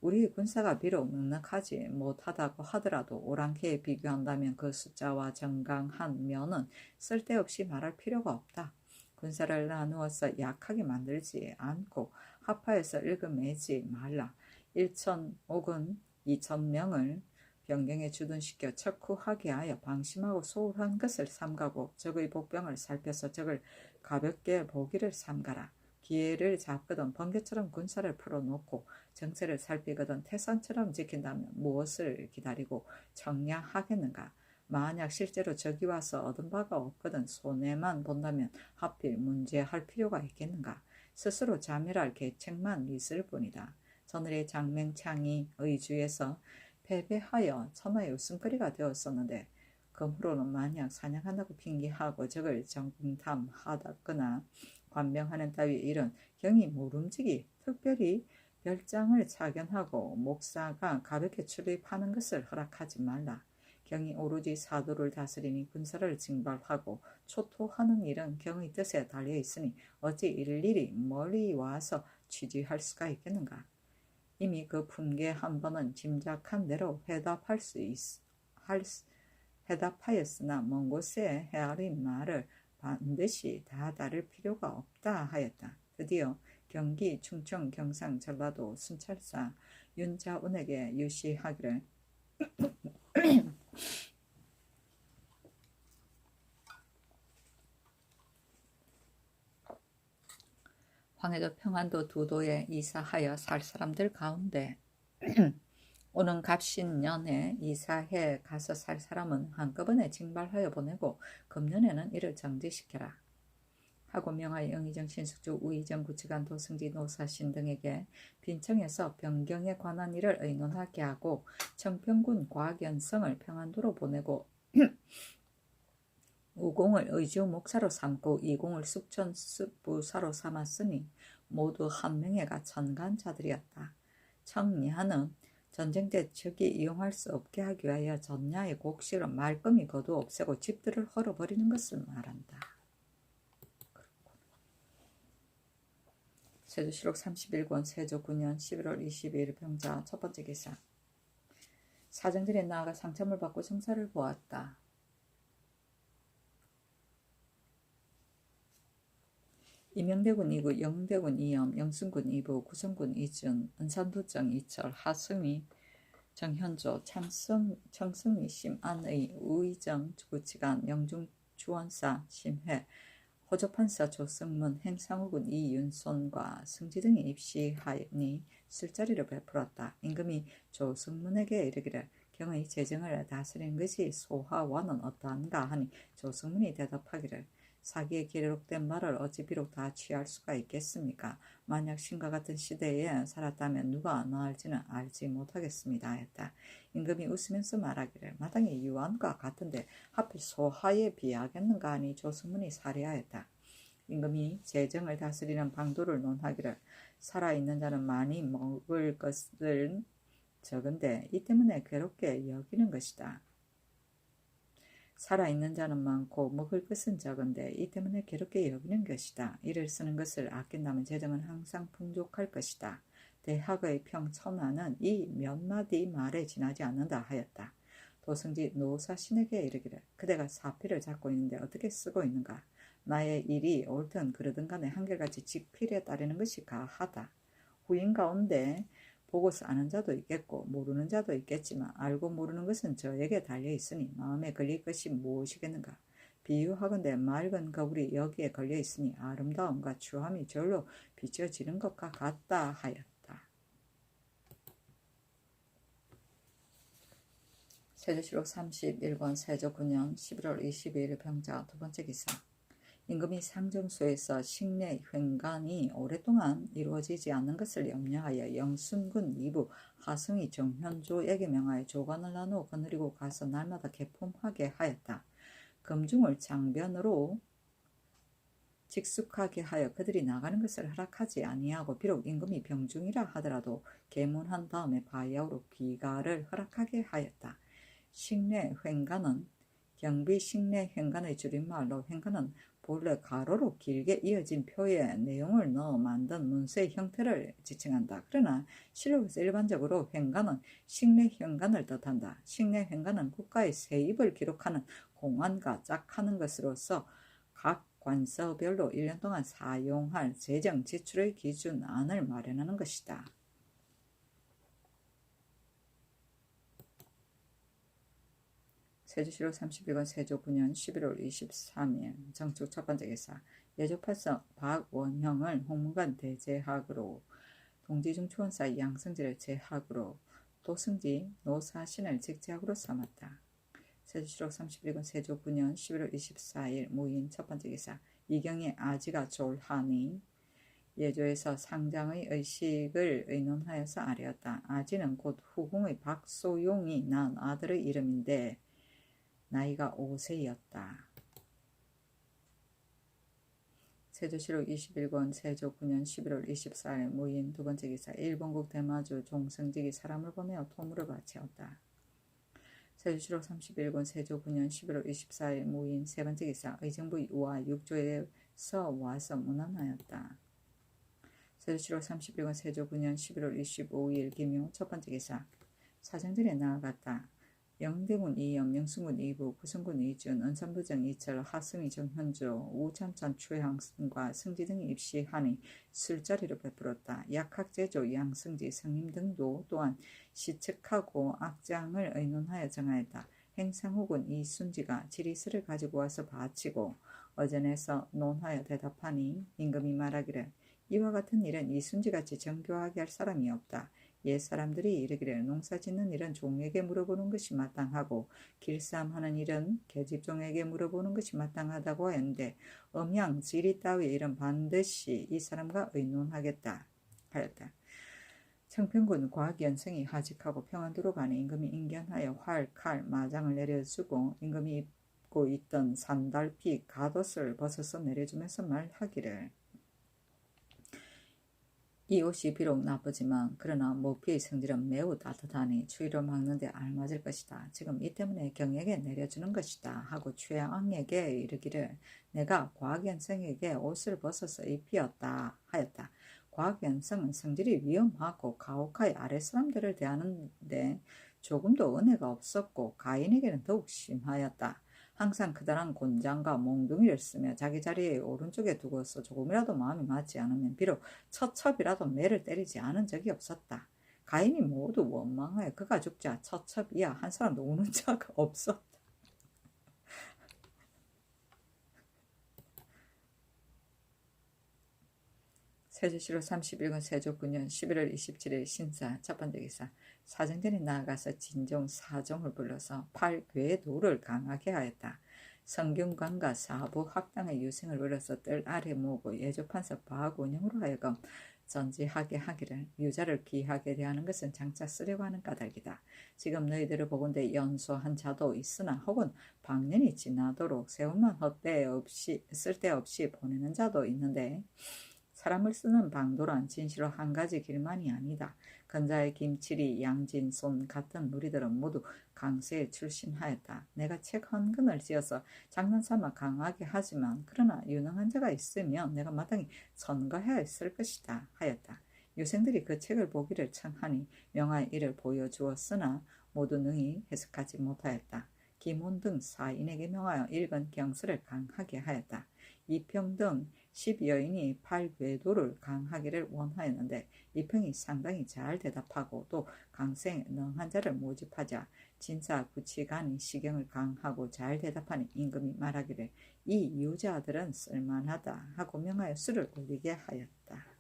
우리 군사가 비록 넉넉하지 못하다고 하더라도 오랑캐에 비교한다면 그 숫자와 정강한 면은 쓸데없이 말할 필요가 없다. 군사를 나누어서 약하게 만들지 않고 합하여서 일금매지 말라. 1천 혹은 2천 명을 변경에 주둔시켜 척후하게 하여 방심하고 소홀한 것을 삼가고 적의 복병을 살펴서 적을 가볍게 보기를 삼가라. 기회를 잡거든 번개처럼 군사를 풀어놓고 정세를 살피거든 태산처럼 지킨다면 무엇을 기다리고 청량하겠는가? 만약 실제로 적이 와서 얻은 바가 없거든 손해만 본다면 하필 문제할 필요가 있겠는가? 스스로 자멸할 계책만 있을 뿐이다. 전일의 장맹창이 의주에서 패배하여 천하의 웃음거리가 되었었는데 그후로는 만약 사냥한다고 핑계하고 적을 정탐하다거나 관병하는 따위 일은 경이 모름지기 특별히 별장을 차견하고 목사가 가볍게 출입하는 것을 허락하지 말라. 경이 오로지 사도를 다스리니 군사를 징발하고 초토하는 일은 경의 뜻에 달려 있으니 어찌 일일이 멀리 와서 취지할 수가 있겠는가? 이미 그 품계 한 번은 짐작한 대로 회답하였으나 먼 곳에 헤아린 말을 반드시 다 다를 필요가 없다 하였다. 드디어 경기, 충청, 경상, 전라도, 순찰사 윤자운에게 유시하기를 황해도 평안도 두 도에 이사하여 살 사람들 가운데 오는 갑신년에 이사해 가서 살 사람은 한꺼번에 징발하여 보내고 금년에는 이를 정지시켜라 하고 명하여 영의정 신숙주 우의정 구치관 도승지 노사신 등에게 빈청에서 변경에 관한 일을 의논하게 하고 청평군 곽연성을 평안도로 보내고 우공을 의주 목사로 삼고 이공을 숙천 부사로 삼았으니 모두 한 명에가 천간자들이었다. 청야는 전쟁 때 적이 이용할 수 없게 하기 위하여 전야의 곡식을 말끔히 거두 없애고 집들을 헐어버리는 것을 말한다. 세조실록 31권 세조 9년 11월 22일 병자 첫 번째 기사. 사정들이 나아가 상참을 받고 성사를 보았다. 이명대군 2구, 영대군 2염, 영순군 2부, 구성군 2준, 은산도정 2철, 하승위, 정현조, 청승위, 심안의, 우의정, 구치관, 영중주원사, 심회, 호조판사 조승문, 행상우군 이윤손과 승지 등이 입시하니 술자리를 베풀었다. 임금이 조승문에게 이르기를 경의 재정을 다스리는 것이 소하와는 어떠한가 하니 조승문이 대답하기를 사기에 기록된 말을 어찌 비록 다 취할 수가 있겠습니까? 만약 신과 같은 시대에 살았다면 누가 나을지는 알지 못하겠습니다 했다. 임금이 웃으면서 말하기를 마땅히 유한과 같은데 하필 소하에 비하겠는가 하니 조승문이 살해하였다. 임금이 재정을 다스리는 방도를 논하기를 살아있는 자는 많이 먹을 것을 적은데 이 때문에 괴롭게 여기는 것이다. 살아있는 자는 많고 먹을 것은 적은데 이 때문에 괴롭게 여기는 것이다. 이를 쓰는 것을 아낀다면 재정은 항상 풍족할 것이다. 대학의 평천하는 이 몇 마디 말에 지나지 않는다 하였다. 도승지 노사신에게 이르기를 그대가 사필을 잡고 있는데 어떻게 쓰고 있는가? 나의 일이 옳든 그러든 간에 한결같이 직필에 따르는 것이 가하다. 후인 가운데 보고서 아는 자도 있겠고 모르는 자도 있겠지만 알고 모르는 것은 저에게 달려있으니 마음에 걸릴 것이 무엇이겠는가. 비유하건대 맑은 거울이 여기에 걸려있으니 아름다움과 추함이 절로 비춰지는 것과 같다 하였다. 세조실록 31권 세조 9년 11월 22일 병자 두 번째 기사. 임금이 상정소에서 식내 횡간이 오랫동안 이루어지지 않는 것을 염려하여 영순군 2부 하승위 정현조에게 명하여 조관을 나누어 거느리고 가서 날마다 개품하게 하였다. 금중을 장변으로 직숙하게 하여 그들이 나가는 것을 허락하지 아니하고 비록 임금이 병중이라 하더라도 계문한 다음에 바야흐로 귀가를 허락하게 하였다. 식내 횡간은 경비 식내 횡간의 줄임말로 횡간은 본래 가로로 길게 이어진 표에 내용을 넣어 만든 문서의 형태를 지칭한다. 그러나 실록에서 일반적으로 횡간은 식내 횡간을 뜻한다. 식내 횡간은 국가의 세입을 기록하는 공안과 짝하는 것으로서 각 관서별로 1년 동안 사용할 재정 지출의 기준안을 마련하는 것이다. 세조실록 31권 세조 9년 11월 23일 정축 첫 번째 기사. 예조팔서 박원형을 홍문관 대제학으로 동지중 추원사 양승지를 제학으로 도승지 노사신을 직제학으로 삼았다. 세조실록 31권 세조 9년 11월 24일 무인 첫 번째 기사. 이경의 아지가 졸하니 예조에서 상장의 의식을 의논하여서 아뢰었다. 아지는 곧 후궁의 박소용이 낳은 아들의 이름인데 나이가 5세였다. 세조실록 21권 세조 9년 11월 24일 무인 두 번째 기사. 일본국 대마주 종성직이 사람을 보내어 토물을 바치었다. 세조실록 31권 세조 9년 11월 24일 무인 세 번째 기사. 의정부 우와 육조에서 와서 문안하였다. 세조실록 31권 세조 9년 11월 25일 김용 첫 번째 기사. 사정들에 나아갔다. 영대군 2염, 영순군 2부, 구성군 2준, 은산부정 2철, 하승위 정현조, 우참찬 최향과 승지 등이 입시하니 술자리를 베풀었다. 약학제조 양승지 성임 등도 또한 시측하고 악장을 의논하여 정하였다. 행상후군 이순지가 지리스를 가지고 와서 바치고 어전에서 논하여 대답하니 임금이 말하기를 이와 같은 일은 이순지같이 정교하게 할 사람이 없다. 옛 사람들이 이르기를 농사 짓는 일은 종에게 물어보는 것이 마땅하고 길쌈하는 일은 계집종에게 물어보는 것이 마땅하다고 하였는데 음양, 지리 따위의 일은 반드시 이 사람과 의논하겠다 하였다. 청평군 과학연생이 하직하고 평안도로 가는 임금이 인견하여 활, 칼, 마장을 내려주고 임금이 입고 있던 산달피 갓옷을 벗어서 내려주면서 말하기를 이 옷이 비록 나쁘지만 그러나 모피의 성질은 매우 따뜻하니 추위를 막는데 알맞을 것이다. 지금 이 때문에 경에게 내려주는 것이다. 하고 최양에게 이르기를 내가 과학연생에게 옷을 벗어서 입히었다 하였다. 과학연생은 성질이 위험하고 가혹하여 아랫사람들을 대하는데 조금도 은혜가 없었고 가인에게는 더욱 심하였다. 항상 그다란 곤장과 몽둥이를 쓰며 자기 자리에 오른쪽에 두고서 조금이라도 마음이 맞지 않으면 비록 처첩이라도 매를 때리지 않은 적이 없었다. 가인이 모두 원망하여 그가 죽자 처첩 이하 한 사람도 우는 자가 없었다. 세조실록 31권 세조 9년 11월 27일 신사 첫 번째 기사 사정전이 나아가서 진종 사종을 불러서 팔궤도를 강하게 하였다. 성균관과 사부 학당의 유생을 불러서 뜰 아래 모으고 예조판서 박운영으로 하여금 전지하게 하기를 유자를 귀하게 대하는 것은 장차 쓰려고 하는 까닭이다. 지금 너희들을 보건대 연소한 자도 있으나 혹은 방년이 지나도록 세월만 쓸데없이 보내는 자도 있는데 사람을 쓰는 방도란 진실로 한 가지 길만이 아니다. 근자의 김칠이, 양진손 같은 무리들은 모두 강세에 출신하였다. 내가 책 한 권을 지어서 장난삼아 강하게 하지만 그러나 유능한 자가 있으면 내가 마땅히 전가해야 했을 것이다 하였다. 유생들이 그 책을 보기를 청하니 명하여 이를 보여주었으나 모두 능히 해석하지 못하였다. 김혼 등 사인에게 명하여 읽은 경서를 강하게 하였다. 이평 등 10여인이 팔궤도를 강하기를 원하였는데 이평이 상당히 잘 대답하고 또 강생에 능한 자를 모집하자 진사 구치관이 시경을 강하고 잘 대답하니 임금이 말하기를 이 유자들은 쓸만하다 하고 명하여 수를 올리게 하였다.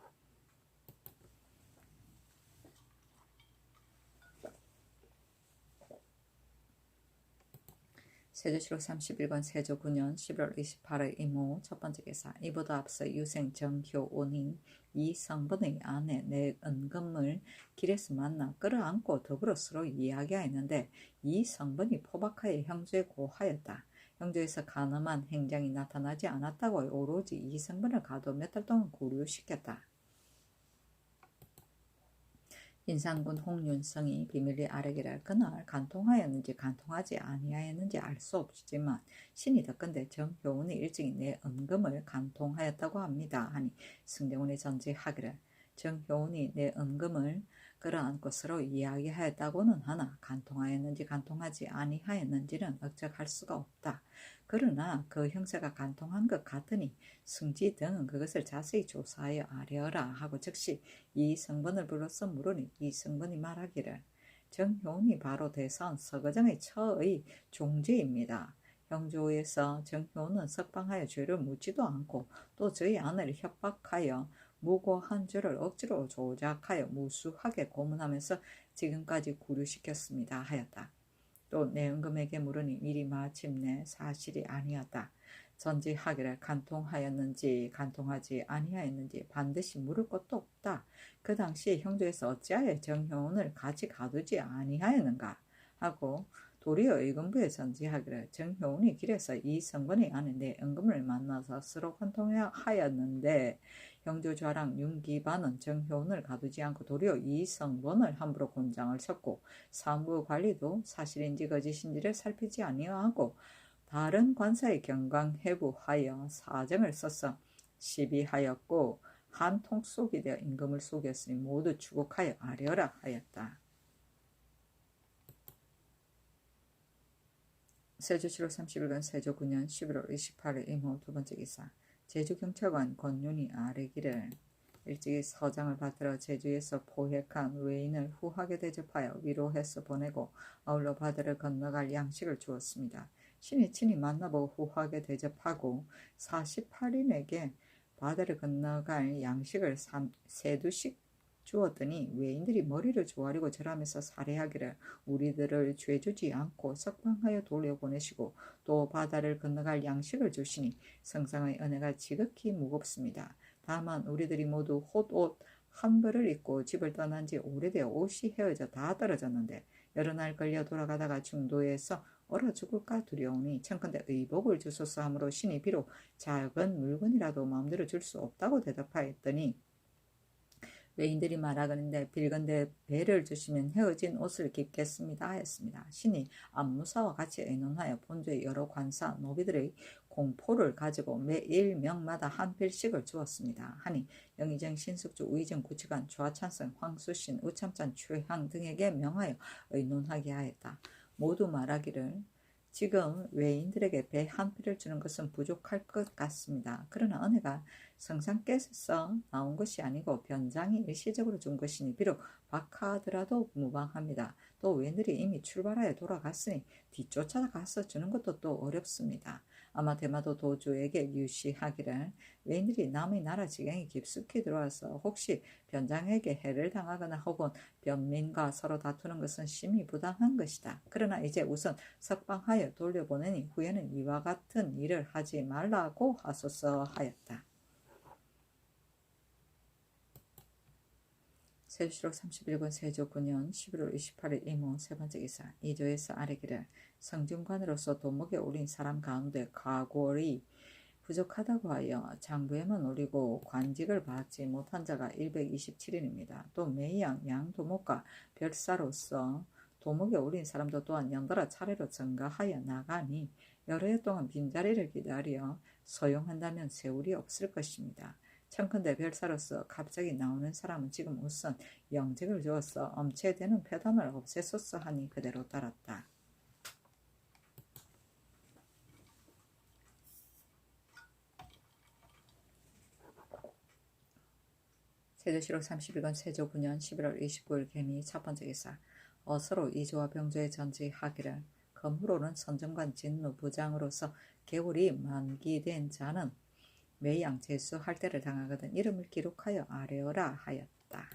세조실록 31권 세조 9년 11월 28일 이모 첫 번째 기사 이보다 앞서 유생 정효온이 이 성분의 아내 내 은금을 길에서 만나 끌어안고 더불어 서로 이야기하였는데 이 성분이 포박하여 형조에 고하였다. 형조에서 가늠한 행장이 나타나지 않았다고 오로지 이 성분을 가도 몇 달 동안 구류시켰다. 인상군 홍윤성이 비밀리 아뢰기를 그날 간통하였는지 간통하지 아니하였는지 알 수 없지만 신이 덕건대 정효운이 일찍이 내 은금을 간통하였다고 합니다. 하니 승정원이 전지하기를 정효운이 내 은금을 끌어안고 서로 이야기하였다고는 하나 간통하였는지 간통하지 아니하였는지는 억적할 수가 없다. 그러나 그 형사가 간통한 것 같으니 승지 등은 그것을 자세히 조사하여 아뢰어라 하고 즉시 이 성분을 불러서 물으니 이 성분이 말하기를 정효운이 바로 대선 서거정의 처의 종지입니다. 형조에서 정효운은 석방하여 죄를 묻지도 않고 또 저희 아내를 협박하여 무고한 죄를 억지로 조작하여 무수하게 고문하면서 지금까지 구류시켰습니다 하였다. 또 내은금에게 물으니 미리 마침내 사실이 아니었다. 전지하기를 간통하였는지 간통하지 아니하였는지 반드시 물을 것도 없다. 그 당시 형조에서 어찌하여 정효운을 같이 가두지 아니하였는가 하고 도리어 의금부에 전지하기를 정효운이 길에서 이 성분의 아내 내은금을 만나서 서로 관통하였는데 형조좌랑 윤기반은 정효운을 가두지 않고 도리어 이 성분을 함부로 곤장을 쳤고 사무 관리도 사실인지 거짓인지를 살피지 아니하고 다른 관사의 경광해부하여 사정을 써서 시비하였고 한 통속이 되어 임금을 속였으니 모두 추국하여 아뢰어라 하였다. 세조실록 31권 세조 9년 11월 28일 이모 두 번째 기사 제주경찰관 권윤이 아뢰기를 일찍이 서장을 받들어 제주에서 포획한 외인을 후하게 대접하여 위로해서 보내고 아울러 바다를 건너갈 양식을 주었습니다. 신이 친히 만나보고 후하게 대접하고 48인에게 바다를 건너갈 양식을 세두씩 주었더니 외인들이 머리를 조아리고 절하면서 살해하기를 우리들을 죄주지 않고 석방하여 돌려보내시고 또 바다를 건너갈 양식을 주시니 성상의 은혜가 지극히 무겁습니다. 다만 우리들이 모두 홑옷 한 벌을 입고 집을 떠난 지 오래되어 옷이 헤어져 다 떨어졌는데 여러 날 걸려 돌아가다가 중도에서 얼어 죽을까 두려우니 청컨대 의복을 주소서 하므로 신이 비록 작은 물건이라도 마음대로 줄 수 없다고 대답하였더니 외인들이 말하거는데 빌건대 배를 주시면 헤어진 옷을 깁겠습니다 하였습니다. 신이 안무사와 같이 의논하여 본주의 여러 관사 노비들의 공포를 가지고 매일 명마다 한 필씩을 주었습니다. 하니 영의정 신숙주 우의정 구치관 좌찬성 황수신 우참찬 최향 등에게 명하여 의논하게 하였다. 모두 말하기를 지금 외인들에게 배 한 필을 주는 것은 부족할 것 같습니다. 그러나 은혜가 성상께서 나온 것이 아니고 변장이 일시적으로 준 것이니 비록 박하하더라도 무방합니다. 또 외인들이 이미 출발하여 돌아갔으니 뒤쫓아가서 주는 것도 또 어렵습니다. 아마 대마도 도주에게 유시하기를 외인들이 남의 나라 지경에 깊숙이 들어와서 혹시 변장에게 해를 당하거나 혹은 변민과 서로 다투는 것은 심히 부당한 것이다. 그러나 이제 우선 석방하여 돌려보내니 후에는 이와 같은 일을 하지 말라고 하소서 하였다. 세주시록 31권 세조 9년 11월 28일 이모 세번째 기사 이조에서 아뢰기를 성중관으로서 도목에 올린 사람 가운데 가골이 부족하다고 하여 장부에만 올리고 관직을 받지 못한 자가 127인입니다. 또 매양 양도목과 별사로서 도목에 올린 사람도 또한 연달아 차례로 증가하여 나가니 여러 해 동안 빈자리를 기다려 소용한다면 세울이 없을 것입니다. 청컨대 별사로서 갑자기 나오는 사람은 지금 우선 영직을 주어서 엄체되는 폐단을 없애소서 하니 그대로 따랐다. 세조시록 31권 세조 9년 11월 29일 개미 첫번째 기사 어서로 이조와 병조에 전지하기를 검후로는 선정관 진루 부장으로서 개울이 만기된 자는 매양 제수할 때를 당하거든 이름을 기록하여 아뢰어라 하였다.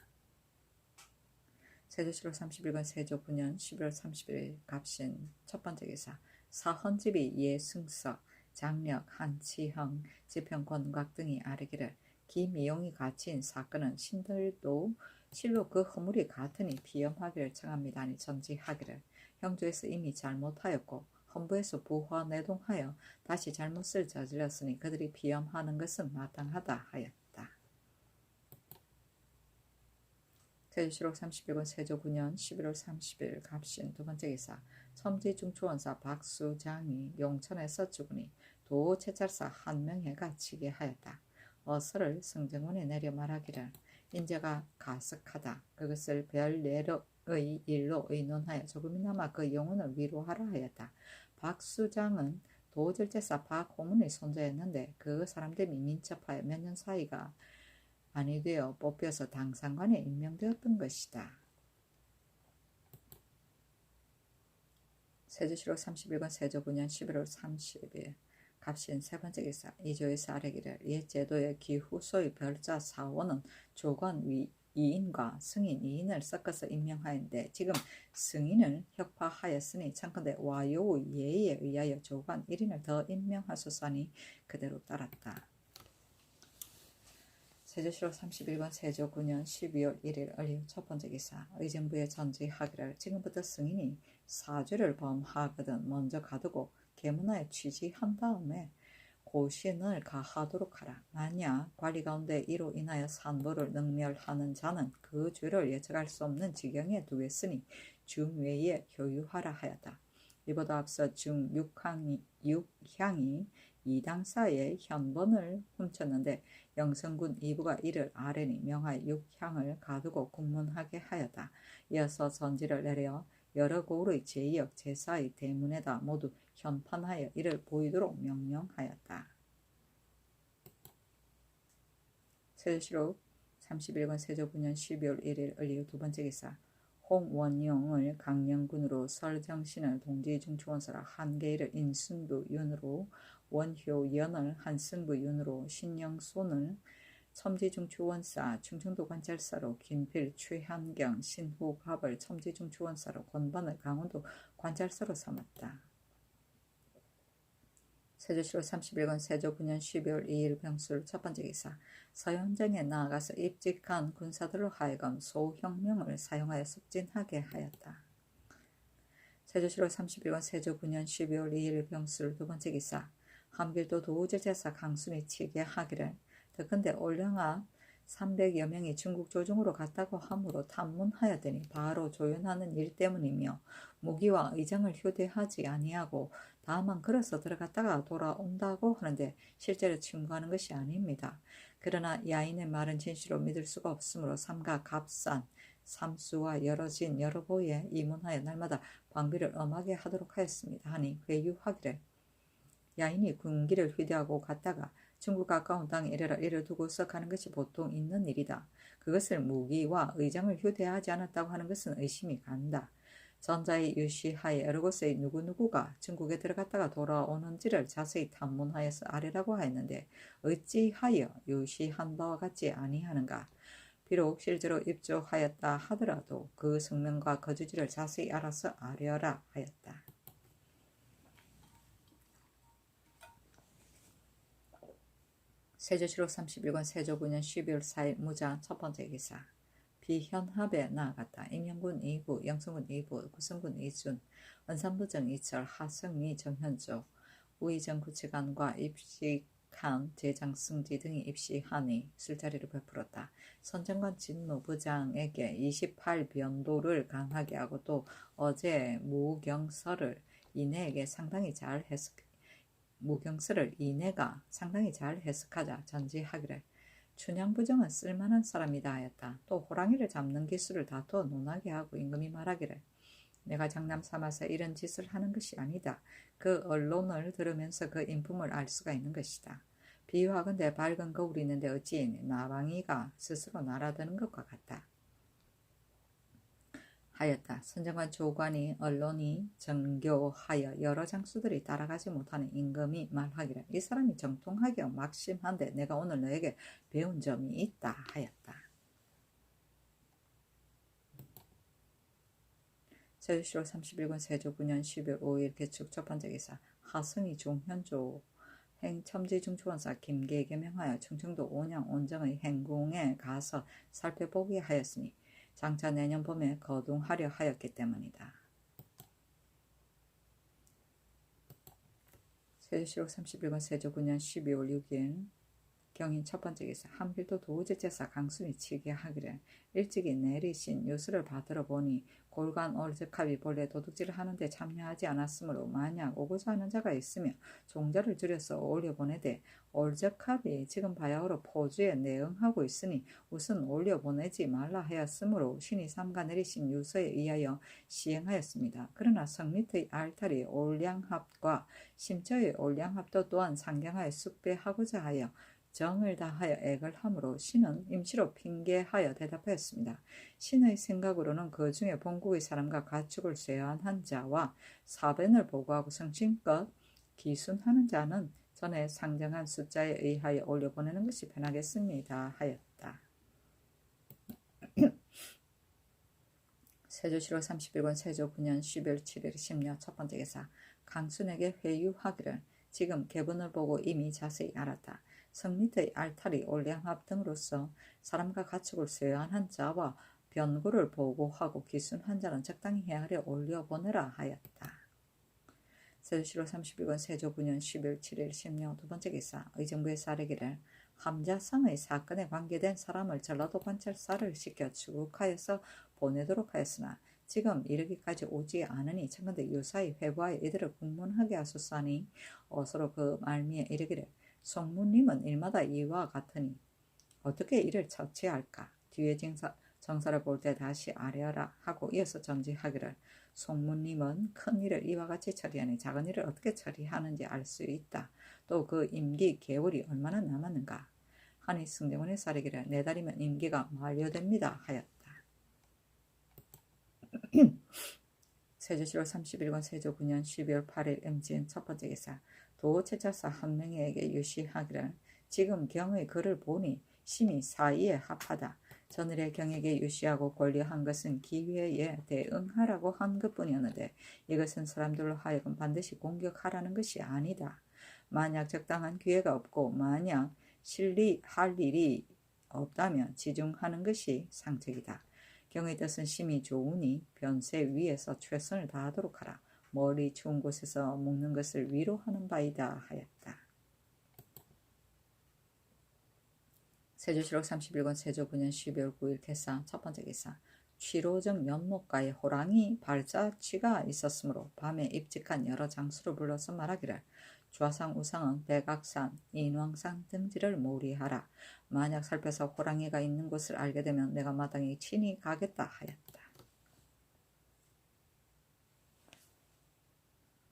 세조시록 31권 세조 9년 11월 30일 갑신 첫번째 기사 사헌집이 예승석, 장력, 한치형, 지평, 권곽 등이 아뢰기를 기미용이 갇힌 사건은 신들도 실로 그 허물이 같으니 피험하기를 청합니다. 아니 전지하기를 형조에서 이미 잘못하였고 헌부에서 부화 내동하여 다시 잘못을 저질렀으니 그들이 피험하는 것은 마땅하다 하였다. 세조시록 31권 세조 9년 11월 30일 갑신 두번째 기사 첨지중초원사 박수장이 용천에서 죽으니 도채찰사 한명회가 치게 하였다. 어서를 성정원에 내려 말하기를 인재가 가석하다. 그것을 별내의 일로 의논하여 조금이나마 그 영혼을 위로하라 하였다. 박수장은 도절제사 박홍문의 손자였는데 그 사람들이 민첩하여 몇 년 사이가 아니 되어 뽑혀서 당상관에 임명되었던 것이다. 세조시록 31권 세조 9년 11월 30일 갑신 세번째 기사 이조에서 아뢰기를 옛 제도의 기후소의 별자 사원은 조관 2인과 승인 2인을 섞어서 임명하였는데 지금 승인을 혁파하였으니 청컨대 와요 예에 의하여 조관 1인을 더 임명하소서 하니 그대로 따랐다. 세조시록 31권 세조 9년 12월 1일 을유 첫번째 기사 의정부에 전지하기를 지금부터 승인이 사죄를 범하거든 먼저 가두고 계문하에 취지한 다음에 고신을 가하도록 하라. 만약 관리 가운데 이로 인하여 산보를 능멸하는 자는 그 죄를 예측할 수 없는 지경에 두겠으니 중외에 효유하라 하였다. 이보다 앞서 중6향이 이당사의 현번을 훔쳤는데 영성군 이부가 이를 아뢰니 명하여 6향을 가두고 국문하게 하였다. 이어서 전지를 내려 여러 고을의 제2역 제4의 대문에다 모두 현판하여 이를 보이도록 명령하였다. 세조시록 31권 세조 9년 12월 1일 을유 두번째 기사 홍원용을 강령군으로 설정신을 동지중추원사라 한계일을 인순부윤으로 원효연을 한승부윤으로 신영손을 첨지중추원사 충청도 관찰사로 김필 최한경 신호갑을 첨지중추원사로 권반을 강원도 관찰사로 삼았다. 세조실록 31권 세조 9년 12월 2일 병술 첫 번째 기사 서현장에 나아가서 입직한 군사들로 하여금 소형명을 사용하여 습진하게 하였다. 세조실록 31권 세조 9년 12월 2일 병술 두 번째 기사 함길도 도우제제사 강순이 치게 하기를 더근데 올량아 300여 명이 중국 조정으로 갔다고 하므로 탐문하였더니 바로 조연하는 일 때문이며 무기와 의장을 휴대하지 아니하고 다만 걸어서 들어갔다가 돌아온다고 하는데 실제로 침구하는 것이 아닙니다. 그러나 야인의 말은 진실로 믿을 수가 없으므로 삼가 값싼 삼수와 여러진 여러보에 이문하여 날마다 방비를 엄하게 하도록 하였습니다. 하니 회유하기를 야인이 군기를 휴대하고 갔다가 중국 가까운 땅에 이르러 두고서 가는 것이 보통 있는 일이다. 그것을 무기와 의장을 휴대하지 않았다고 하는 것은 의심이 간다. 전자의 유시하에 여러 곳에 누구누구가 중국에 들어갔다가 돌아오는지를 자세히 탐문하여서 아래라고 하였는데 어찌하여 유시한 바와 같지 아니하는가. 비록 실제로 입조하였다 하더라도 그 성명과 거주지를 자세히 알아서 아뢰어라 하였다. 세조실록 31권 세조 9년 12월 4일 무자 첫 번째 기사 비현합에 나아갔다. 임영군 2부, 영성군 2부, 구성군 2준, 은산부정 2철, 하성미 정현조, 우의정 구치관과 입식한 제장승지 등이 입시하니 술자리를 베풀었다. 선정관 진노부장에게 28변도를 강하게 하고 또 어제 무경서를 이내에게 상당히 잘 무경서를 이내가 상당히 잘 해석하자 전지하기를 춘향부정은 쓸만한 사람이다 하였다. 또 호랑이를 잡는 기술을 다투어 논하게 하고 임금이 말하기를 내가 장남 삼아서 이런 짓을 하는 것이 아니다. 그 언론을 들으면서 그 인품을 알 수가 있는 것이다. 비유하건대 밝은 거울이 있는데 어찌 나방이가 스스로 날아드는 것과 같다. 하였다. 선정관 조관이 언론이 정교하여 여러 장수들이 따라가지 못하는 임금이 말하기를 이 사람이 정통하게 막심한데 내가 오늘 너에게 배운 점이 있다 하였다. 세조실록 31권 세조 9년 12월 5일 개축 첫 번째 기사 하승이 종현조 행첨지중추원사 김계에게 명하여 충청도 온양 온정의 행궁에 가서 살펴보게 하였으니 장차 내년 봄에 거둥하려 하였기 때문이다. 세조실록 31권 세조 9년 12월 6일 경인 첫 번째 기사 함길도 도우제제사 강순이 치게 하기를 일찍이 내리신 유수를 받들어 보니 골간 올적합이 본래 도둑질을 하는데 참여하지 않았으므로 만약 오고자 하는 자가 있으며 종자를 줄여서 올려보내되 올적합이 지금 바야흐로 포주에 내응하고 있으니 우선 올려보내지 말라 하였으므로 신이 삼가 내리신 유서에 의하여 시행하였습니다. 그러나 성 밑의 알타리 올량합과 심처의 올량합도 또한 상경하여 숙배하고자 하여 정을 다하여 액을 함으로 신은 임시로 핑계하여 대답하였습니다. 신의 생각으로는 그 중에 본국의 사람과 가축을 쇠한한 자와 사변을 보고하고 성심껏 기순하는 자는 전에 상정한 숫자에 의하여 올려보내는 것이 편하겠습니다 하였다. 세조실록 31권 세조 9년 12월 7일 심려 첫 번째 기사 강순에게 회유하기를 지금 계분을 보고 이미 자세히 알았다. 성 밑의 알타리 올량합 등으로서 사람과 가축을 쇠한한 자와 변구를 보고하고 기순한 자는 적당히 헤아려 올려보내라 하였다. 세조실록 31권 세조 9년 12월 7일 심려 두 번째 기사 의정부에서 아뢰기를 함자상의 사건에 관계된 사람을 전라도 관찰사를 시켜 추국하여서 보내도록 하였으나 지금 이르기까지 오지 않으니 청컨대 유사히 회부하여 이들을 국문하게 하소서 하니 어서로 그 말미에 이르기를 송무님은 일마다 이와 같으니 어떻게 이를 처치할까? 뒤에 정사를 볼 때 다시 아뢰어라 하고 이어서 전지하기를 송무님은 큰 일을 이와 같이 처리하니 작은 일을 어떻게 처리하는지 알 수 있다. 또 그 임기 개월이 얼마나 남았는가? 하니 승정원의 사례기를 4달이면 임기가 만료됩니다 하였다. 세조실록 31권 세조 9년 12월 8일 임진 첫 번째 기사. 도체차사 한 명에게 유시하기를 지금 경의 글을 보니 심히 사이에 합하다. 전일의 경에게 유시하고 권리한 것은 기회에 대응하라고 한 것뿐이었는데 이것은 사람들로 하여금 반드시 공격하라는 것이 아니다. 만약 적당한 기회가 없고 만약 실리할 일이 없다면 지중하는 것이 상책이다. 경의 뜻은 심히 좋으니 변세 위에서 최선을 다하도록 하라. 멀리 추운 곳에서 먹는 것을 위로하는 바이다 하였다. 세조실록 31권 세조 9년 12월 9일 개사 첫 번째 기사. 취로정 연못가에 호랑이 발자취가 있었으므로 밤에 입직한 여러 장수를 불러서 말하기를 좌상 우상은 백악산, 인왕산 등지를 몰이하라. 만약 살펴서 호랑이가 있는 곳을 알게 되면 내가 마땅히 친히 가겠다 하였다.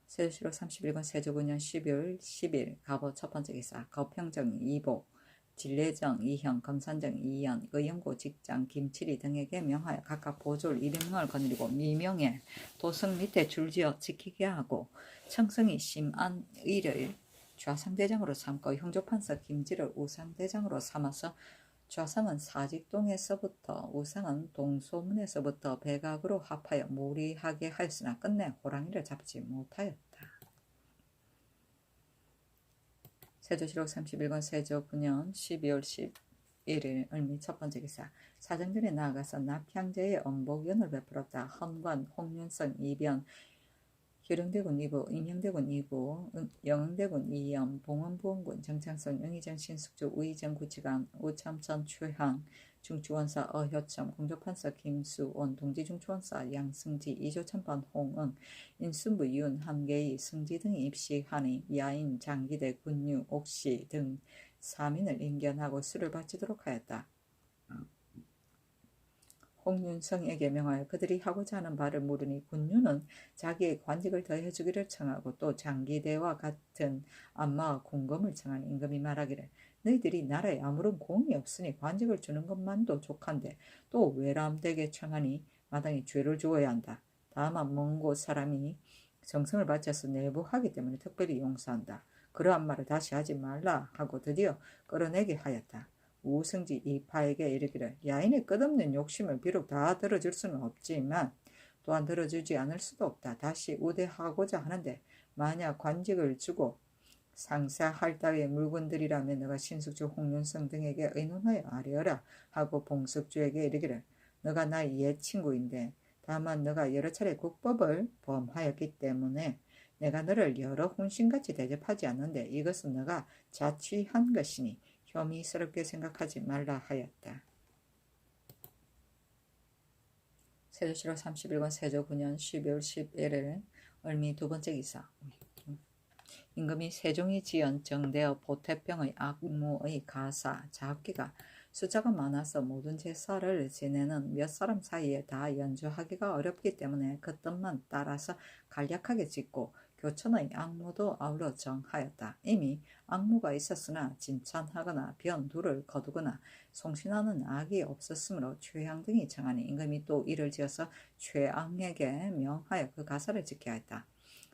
세조실록 31권 세조 9년 12월 10일 가보 첫 번째 기사. 거평정 이복, 진례정 이형, 검산정 이연, 의영고 직장 김칠이 등에게 명하여 각각 보졸 200명을 거느리고 미명에 도성 밑에 줄지어 지키게 하고 청성이 심한 의를 좌상대장으로 삼고 형조판서 김지를 우상대장으로 삼아서 좌상은 사직동에서부터 우상은 동소문에서부터 백악으로 합하여 몰이하게 하였으나 끝내 호랑이를 잡지 못하였다. 세조실록 31권 세조 9년 12월 11일 을미 첫 번째 기사. 사정전에 나아가서 납향제의 엄복연을 베풀었다. 헌관, 홍윤성, 이변, 효령대군 2부, 임영대군 2부, 영흥대군 2연, 봉원부원군, 정창선, 영의정, 신숙주, 우의정 구치관, 우참천, 최항, 중추원사 어효첨, 공조판사 김수원, 동지중추원사 양승지, 이조천판 홍응, 인순부 윤, 함계희, 승지 등이 입시하니 야인, 장기대, 군유, 옥시 등 3인을 임견하고 수를 바치도록 하였다. 홍윤성에게 명하여 그들이 하고자 하는 바를 물으니 군유는 자기의 관직을 더해주기를 청하고 또 장기대와 같은 안마와 공검을 청하니 임금이 말하기를 너희들이 나라에 아무런 공이 없으니 관직을 주는 것만도 족한데 또 외람되게 청하니 마땅히 죄를 주어야 한다. 다만 먼 곳 사람이 정성을 바쳐서 내부하기 때문에 특별히 용서한다. 그러한 말을 다시 하지 말라 하고 드디어 끌어내게 하였다. 우승지 이파에게 이르기를 야인의 끝없는 욕심을 비록 다 들어줄 수는 없지만 또한 들어주지 않을 수도 없다. 다시 우대하고자 하는데 만약 관직을 주고 상사할 따위의 물건들이라면 너가 신숙주 홍윤성 등에게 의논하여 아뢰어라 하고 봉석주에게 이르기를 너가 나의 옛 친구인데 다만 너가 여러 차례 국법을 범하였기 때문에 내가 너를 여러 혼신같이 대접하지 않는데 이것은 너가 자취한 것이니 혐의스럽게 생각하지 말라 하였다. 세조실록 31권 세조 9년 12월 11일 을미 두 번째 기사. 임금이 세종이 지은 정대어 보태병의 악무의 가사 자학기가 숫자가 많아서 모든 제사를 지내는 몇 사람 사이에 다 연주하기가 어렵기 때문에 그 뜻만 따라서 간략하게 짓고 교천의 악무도 아울러 정하였다. 이미 악무가 있었으나 진찬하거나 변두를 거두거나 송신하는 악이 없었으므로 최양 등이 정하니 임금이 또 이를 지어서 최양에게 명하여 그 가사를 짓게 하였다.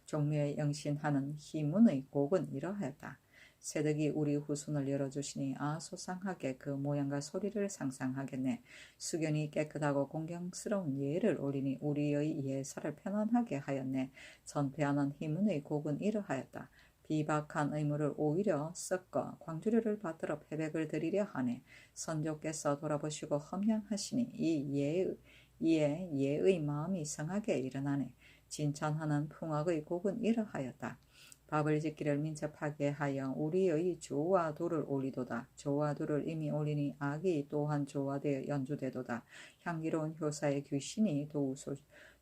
종묘에 영신하는 희문의 곡은 이러하였다. 새덕이 우리 후손을 열어주시니 소상하게 그 모양과 소리를 상상하겠네. 수견이 깨끗하고 공경스러운 예를 올리니 우리의 예사를 편안하게 하였네. 전폐하는 희문의 곡은 이러하였다. 비박한 의무를 오히려 섞어 광주료를 받들어 패백을 드리려 하네. 선조께서 돌아보시고 험양하시니 이에 예의 마음이 성하게 일어나네. 진찬하는 풍악의 곡은 이러하였다. 밥을 짓기를 민첩하게 하여 우리의 조와 도를 올리도다. 조와 도를 이미 올리니 악이 또한 조화되어 연주되도다. 향기로운 효사의 귀신이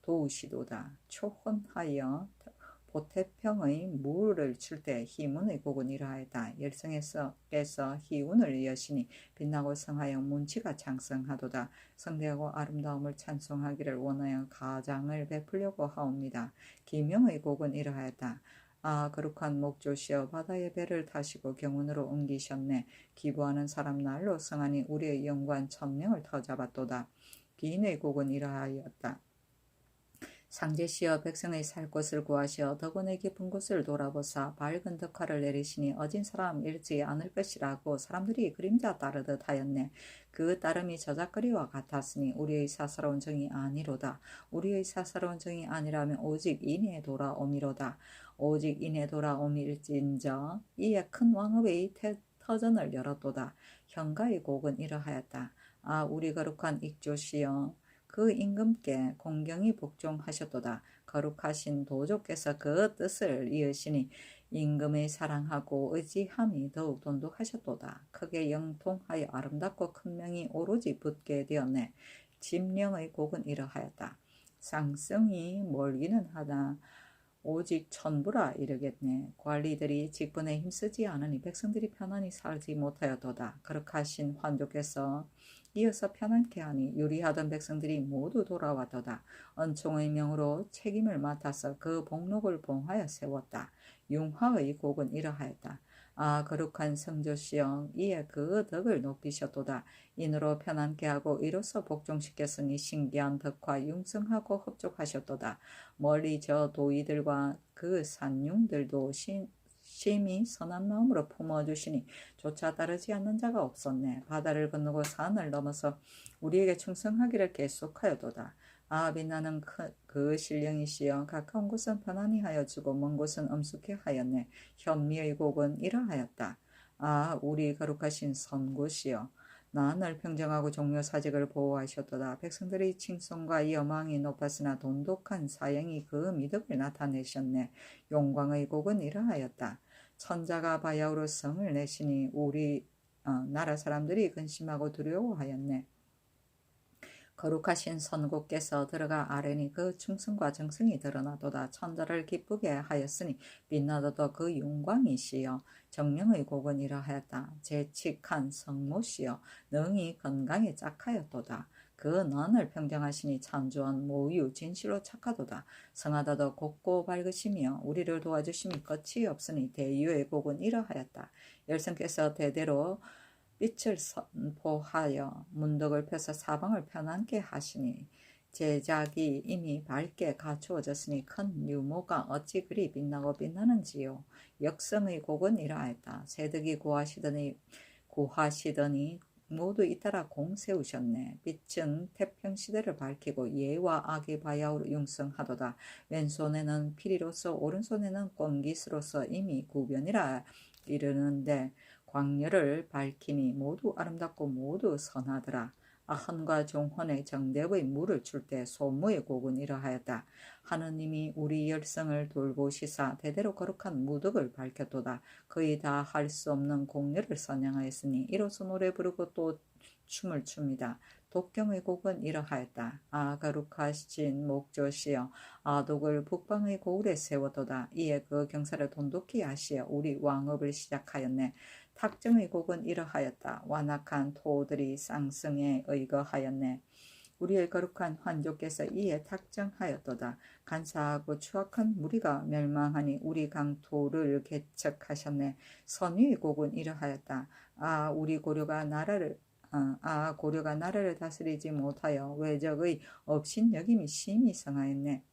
도우시도다. 초혼하여 보태평의 무를 칠 때 희문의 곡은 이러하였다. 열성께서 희운을 여시니 빛나고 성하여 문치가 장성하도다. 성대하고 아름다움을 찬송하기를 원하여 가장을 베풀려고 하옵니다. 기명의 곡은 이러하였다. 거룩한 목조시여 바다의 배를 타시고 경운으로 옮기셨네. 기부하는 사람 날로 성하니 우리의 영관 1000명을 터잡았도다. 기인의 곡은 이러하였다. 상제시여 백성의 살 곳을 구하시어 덕원의 깊은 곳을 돌아보사 밝은 덕화를 내리시니 어진 사람 잃지 않을 것이라고 사람들이 그림자 따르듯 하였네. 그 따름이 저작거리와 같았으니 우리의 사사로운 정이 아니로다. 우리의 사사로운 정이 아니라면 오직 인에 돌아오미로다. 오직 인에 돌아오밀진저 이에 큰 왕업의 터전을 열었도다. 현가의 곡은 이러하였다. 아 우리 거룩한 익조시여 그 임금께 공경히 복종하셨도다. 거룩하신 도조께서 그 뜻을 이으시니 임금의 사랑하고 의지함이 더욱 돈독하셨도다. 크게 영통하여 아름답고 큰 명이 오로지 붙게 되었네. 짐령의 곡은 이러하였다. 상승이 멀기는 하나 오직 천부라 이르겠네. 관리들이 직분에 힘쓰지 않으니 백성들이 편안히 살지 못하였도다. 거룩하신 환조께서 이어서 편안케 하니 유리하던 백성들이 모두 돌아왔도다. 은총의 명으로 책임을 맡아서 그 복록을 봉하여 세웠다. 융화의 곡은 이러하였다. 아 거룩한 성조시여 이에 그 덕을 높이셨도다. 인으로 편안케 하고 이로써 복종시켰으니 신기한 덕과 융성하고 흡족하셨도다. 멀리 저 도이들과 그 산융들도 심히 선한 마음으로 품어주시니 조차 따르지 않는 자가 없었네. 바다를 건너고 산을 넘어서 우리에게 충성하기를 계속하여도다. 아 빛나는 그 신령이시여 가까운 곳은 편안히 하여 주고 먼 곳은 엄숙해 하였네. 현미의 곡은 이러하였다. 아 우리 거룩하신 선곳이여 나늘 평정하고 종려 사직을 보호하셨도다. 백성들의 칭송과 여망이 높았으나 돈독한 사형이 그 미덕을 나타내셨네. 용광의 곡은 이러하였다. 천자가 바야흐로 성을 내시니 우리 나라 사람들이 근심하고 두려워하였네. 거룩하신 선고께서 들어가 아뢰니 그 충성과 정성이 드러나도다. 천자를 기쁘게 하였으니 빛나도다 그 영광이시여. 정령의 곡은 이러하였다. 재칙한 성모시여 능히 건강에 짝하였도다. 그 난을 평정하시니 찬조한 모유 진실로 착하도다. 성하다도 곱고 밝으시며 우리를 도와주심이 끝이 없으니 대유의 곡은 이러하였다. 열성께서 대대로 빛을 선포하여 문덕을 펴서 사방을 편안케 하시니 제작이 이미 밝게 갖추어졌으니 큰 유모가 어찌 그리 빛나고 빛나는지요. 역성의 곡은 이러하였다. 새득이 구하시더니 모두 잇따라 공 세우셨네. 빛은 태평시대를 밝히고 예와 악이 바야흐로 융성하도다. 왼손에는 피리로서 오른손에는 꼼깃으로서 이미 구변이라 이르는데 광렬을 밝히니 모두 아름답고 모두 선하더라. 아헌과 종헌의 정대의 물을 줄 때 소무의 곡은 이러하였다. 하느님이 우리 열성을 돌보시사 대대로 거룩한 무덕을 밝혔도다. 거의 다 할 수 없는 공렬을 선양하였으니 이로써 노래 부르고 또 춤을 춥니다. 독경의 곡은 이러하였다. 아 거룩하신 목조시여 아독을 북방의 고을에 세웠도다. 이에 그 경사를 돈독히 하시어 우리 왕업을 시작하였네. 탁정의 곡은 이러하였다. 완악한 토들이 쌍성에 의거하였네. 우리의 거룩한 환조께서 이에 탁정하였도다. 간사하고 추악한 무리가 멸망하니 우리 강토를 개척하셨네. 선위의 곡은 이러하였다. 고려가 나라를 다스리지 못하여 외적의 업신여김이 심히 성하였네.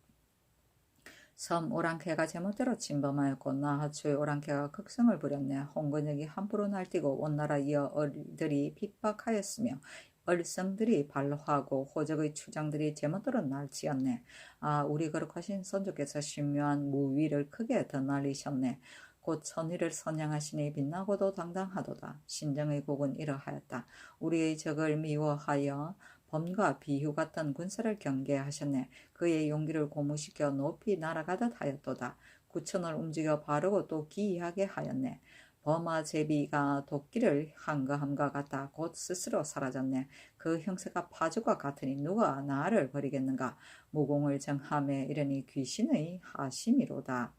섬 오랑캐가 제멋대로 침범하였고 나하추의 오랑캐가 극성을 부렸네. 홍근혁이 함부로 날뛰고 온나라 여얼들이 핍박하였으며 얼성들이 발로하고 호적의 추장들이 제멋대로 날치었네. 아 우리 거룩하신 선조께서 신묘한 무위를 크게 더 날리셨네. 곧 선의를 선양하시니 빛나고도 당당하도다. 신정의 곡은 이러하였다. 우리의 적을 미워하여 범과 비휴 같은 군사를 경계하셨네. 그의 용기를 고무시켜 높이 날아가듯 하였도다. 구천을 움직여 바르고 또 기이하게 하였네. 범아 제비가 도끼를 항거함과 같아 곧 스스로 사라졌네. 그 형세가 파주가 같으니 누가 나를 버리겠는가. 무공을 정함에 이르니 귀신의 하심이로다.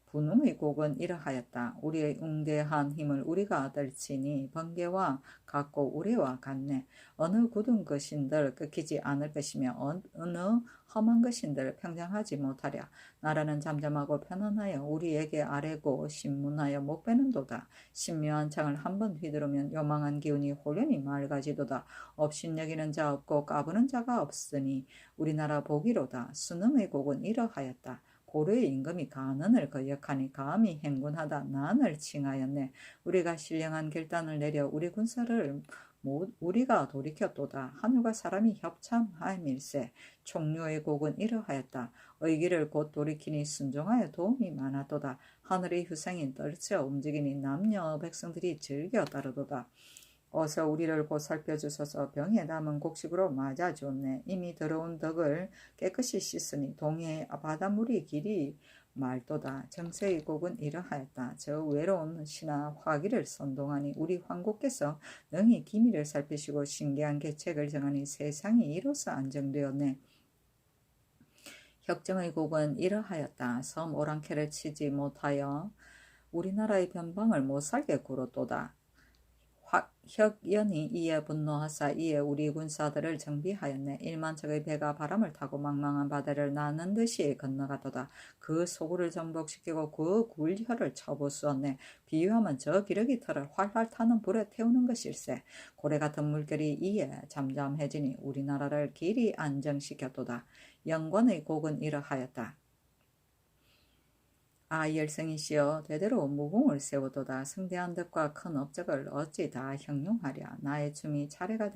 분웅의 곡은 이러하였다. 우리의 웅대한 힘을 우리가 떨치니 번개와 같고 우레와 같네. 어느 굳은 것인들 꺾이지 않을 것이며 어느 험한 것인들 평정하지 못하랴. 나라는 잠잠하고 편안하여 우리에게 아뢰고 신문하여 못 빼는도다. 신묘한 창을 한번 휘두르면 요망한 기운이 홀연히 맑아지도다. 업신여기는 자 없고 까부는 자가 없으니 우리나라 복이로다. 순음의 곡은 이러하였다. 고려의 임금이 간언을 거역하니 감히 행군하다 난을 칭하였네. 우리가 신령한 결단을 내려 우리 군사를 우리가 돌이켰도다. 하늘과 사람이 협참하밀세. 총류의 곡은 이러하였다. 의기를 곧 돌이키니 순종하여 도움이 많았도다. 하늘의 휴상인 떨쳐 움직이니 남녀 백성들이 즐겨 따르도다. 어서 우리를 보살펴 주소서. 병에 남은 곡식으로 맞아주었네. 이미 더러운 덕을 깨끗이 씻으니 동해의 바닷물이 길이 말도다. 정세의 곡은 이러하였다. 저 외로운 신하 화기를 선동하니 우리 황국께서 능히 기미를 살피시고 신기한 계책을 정하니 세상이 이로써 안정되었네. 혁정의 곡은 이러하였다. 섬 오랑캐를 치지 못하여 우리나라의 변방을 못살게 굴었도다. 혁연이 이에 분노하사 이에 우리 군사들을 정비하였네. 1만 척의 배가 바람을 타고 망망한 바다를 나는 듯이 건너가도다. 그 소굴을 정복시키고 그 굴혀를 쳐부수었네. 비유하면 저 기러기 털을 활활 타는 불에 태우는 것일세. 고래 같은 물결이 이에 잠잠해지니 우리나라를 길이 안정시켰도다. 영관의 곡은 이러하였다. 열성이시여 대대로 무궁을 세우도다. 성대한 덕과 큰 업적을 어찌 다 형용하랴. 나의 춤이 차례가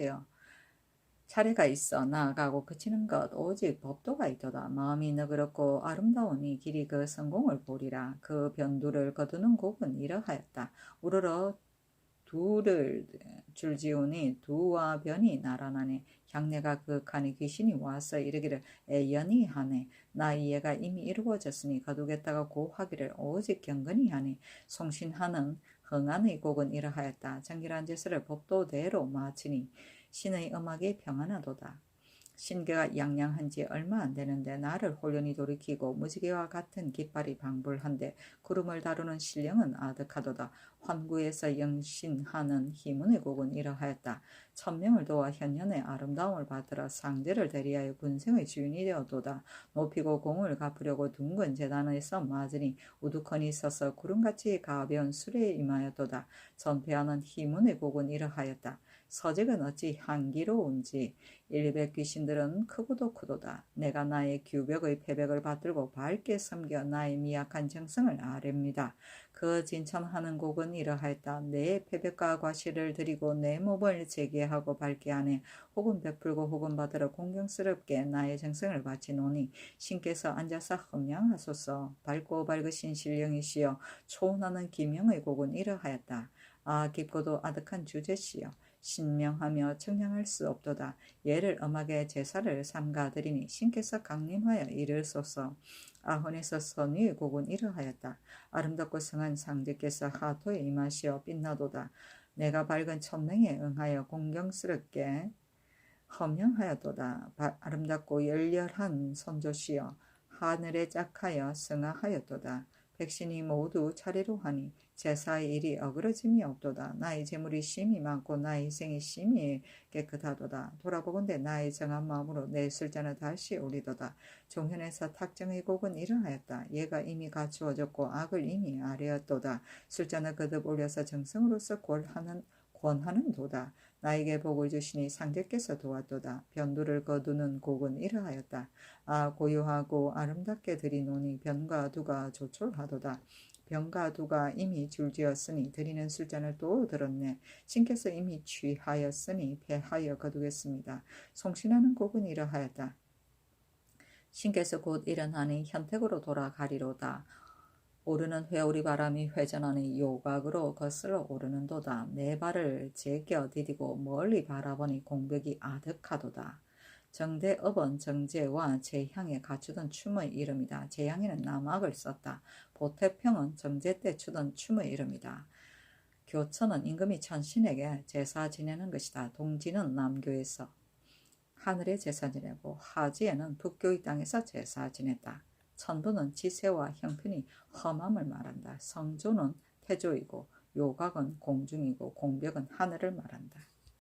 있어 나아가고 그치는 것 오직 법도가 있도다. 마음이 너그럽고 아름다우니 길이 그 성공을 보리라. 그 변두를 거두는 곡은 이러하였다. 우러러 두를 줄지우니 두와 변이 날아나네. 향내가 극하니 귀신이 와서 이르기를 애연히 하네. 나의 예가 이미 이루어졌으니 거두겠다가 고하기를 오직 경건히 하네. 송신하는 흥안의 곡은 이러하였다. 정결한 제사를 법도대로 마치니 신의 음악이 평안하도다. 신계가 양양한 지 얼마 안 되는데 나를 홀연히 돌이키고 무지개와 같은 깃발이 방불한데 구름을 다루는 신령은 아득하도다. 환구에서 영신하는 희문의 곡은 이러하였다. 천명을 도와 현현의 아름다움을 받들어 상대를 대리하여 군생의 주인이 되었도다. 높이고 공을 갚으려고 둥근 재단에서 맞으니 우두커니 서서 구름같이 가벼운 수레에 임하였도다. 전폐하는 희문의 곡은 이러하였다. 서직은 어찌 향기로운지 일백 귀신들은 크고도 크도다. 내가 나의 규벽의 패백을 받들고 밝게 섬겨 나의 미약한 정성을 아뢰입니다. 그 진천하는 곡은 이러하였다. 내 패백과 과실을 드리고 내 몸을 제기하고 밝게 하네. 혹은 베풀고 혹은 받으러 공경스럽게 나의 정성을 바치노니 신께서 앉아서 흠양하소서. 밝고 밝으신 신령이시여 초원하는 기명의 곡은 이러하였다. 깊고도 아득한 주제시여 신명하며 청량할 수 없도다. 예를 엄하게 제사를 삼가드리니 신께서 강림하여 이르소서. 아혼에서 선위의 곡은 이러하였다. 아름답고 성한 상제께서 하토에 임하시어 빛나도다. 내가 밝은 천명에 응하여 공경스럽게 허명하였도다. 아름답고 열렬한 선조시여 하늘에 짝하여 성하하였도다. 백신이 모두 차례로 하니 제사의 일이 어그러짐이 없도다. 나의 재물이 심히 많고 나의 희생이 심히 깨끗하도다. 돌아보건대 나의 정한 마음으로 내 술잔을 다시 올리도다. 종현에서 탁정의 곡은 이러하였다. 얘가 이미 갖추어졌고 악을 이미 아뢰었도다. 술잔을 거듭 올려서 정성으로서 권하는 도다. 나에게 복을 주시니 상제께서 도왔도다. 변두를 거두는 곡은 이러하였다. 고요하고 아름답게 드리노니 변과 두가 조촐하도다. 변과 두가 이미 줄지었으니 드리는 술잔을 또 들었네. 신께서 이미 취하였으니 패하여 거두겠습니다. 송신하는 곡은 이러하였다. 신께서 곧 일어나니 현택으로 돌아가리로다. 오르는 회오리 바람이 회전하니 요각으로 거슬러 오르는도다. 내 발을 제껴 디디고 멀리 바라보니 공백이 아득하도다. 정대업은 정제와 제향에 갖추던 춤의 이름이다. 제향에는 남악을 썼다. 보태평은 정제 때 추던 춤의 이름이다. 교천은 임금이 천신에게 제사 지내는 것이다. 동지는 남교에서 하늘에 제사 지내고 하지에는 북교의 땅에서 제사 지냈다. 천부는 지세와 형편이 험함을 말한다. 성조는 태조이고 요각은 공중이고 공벽은 하늘을 말한다.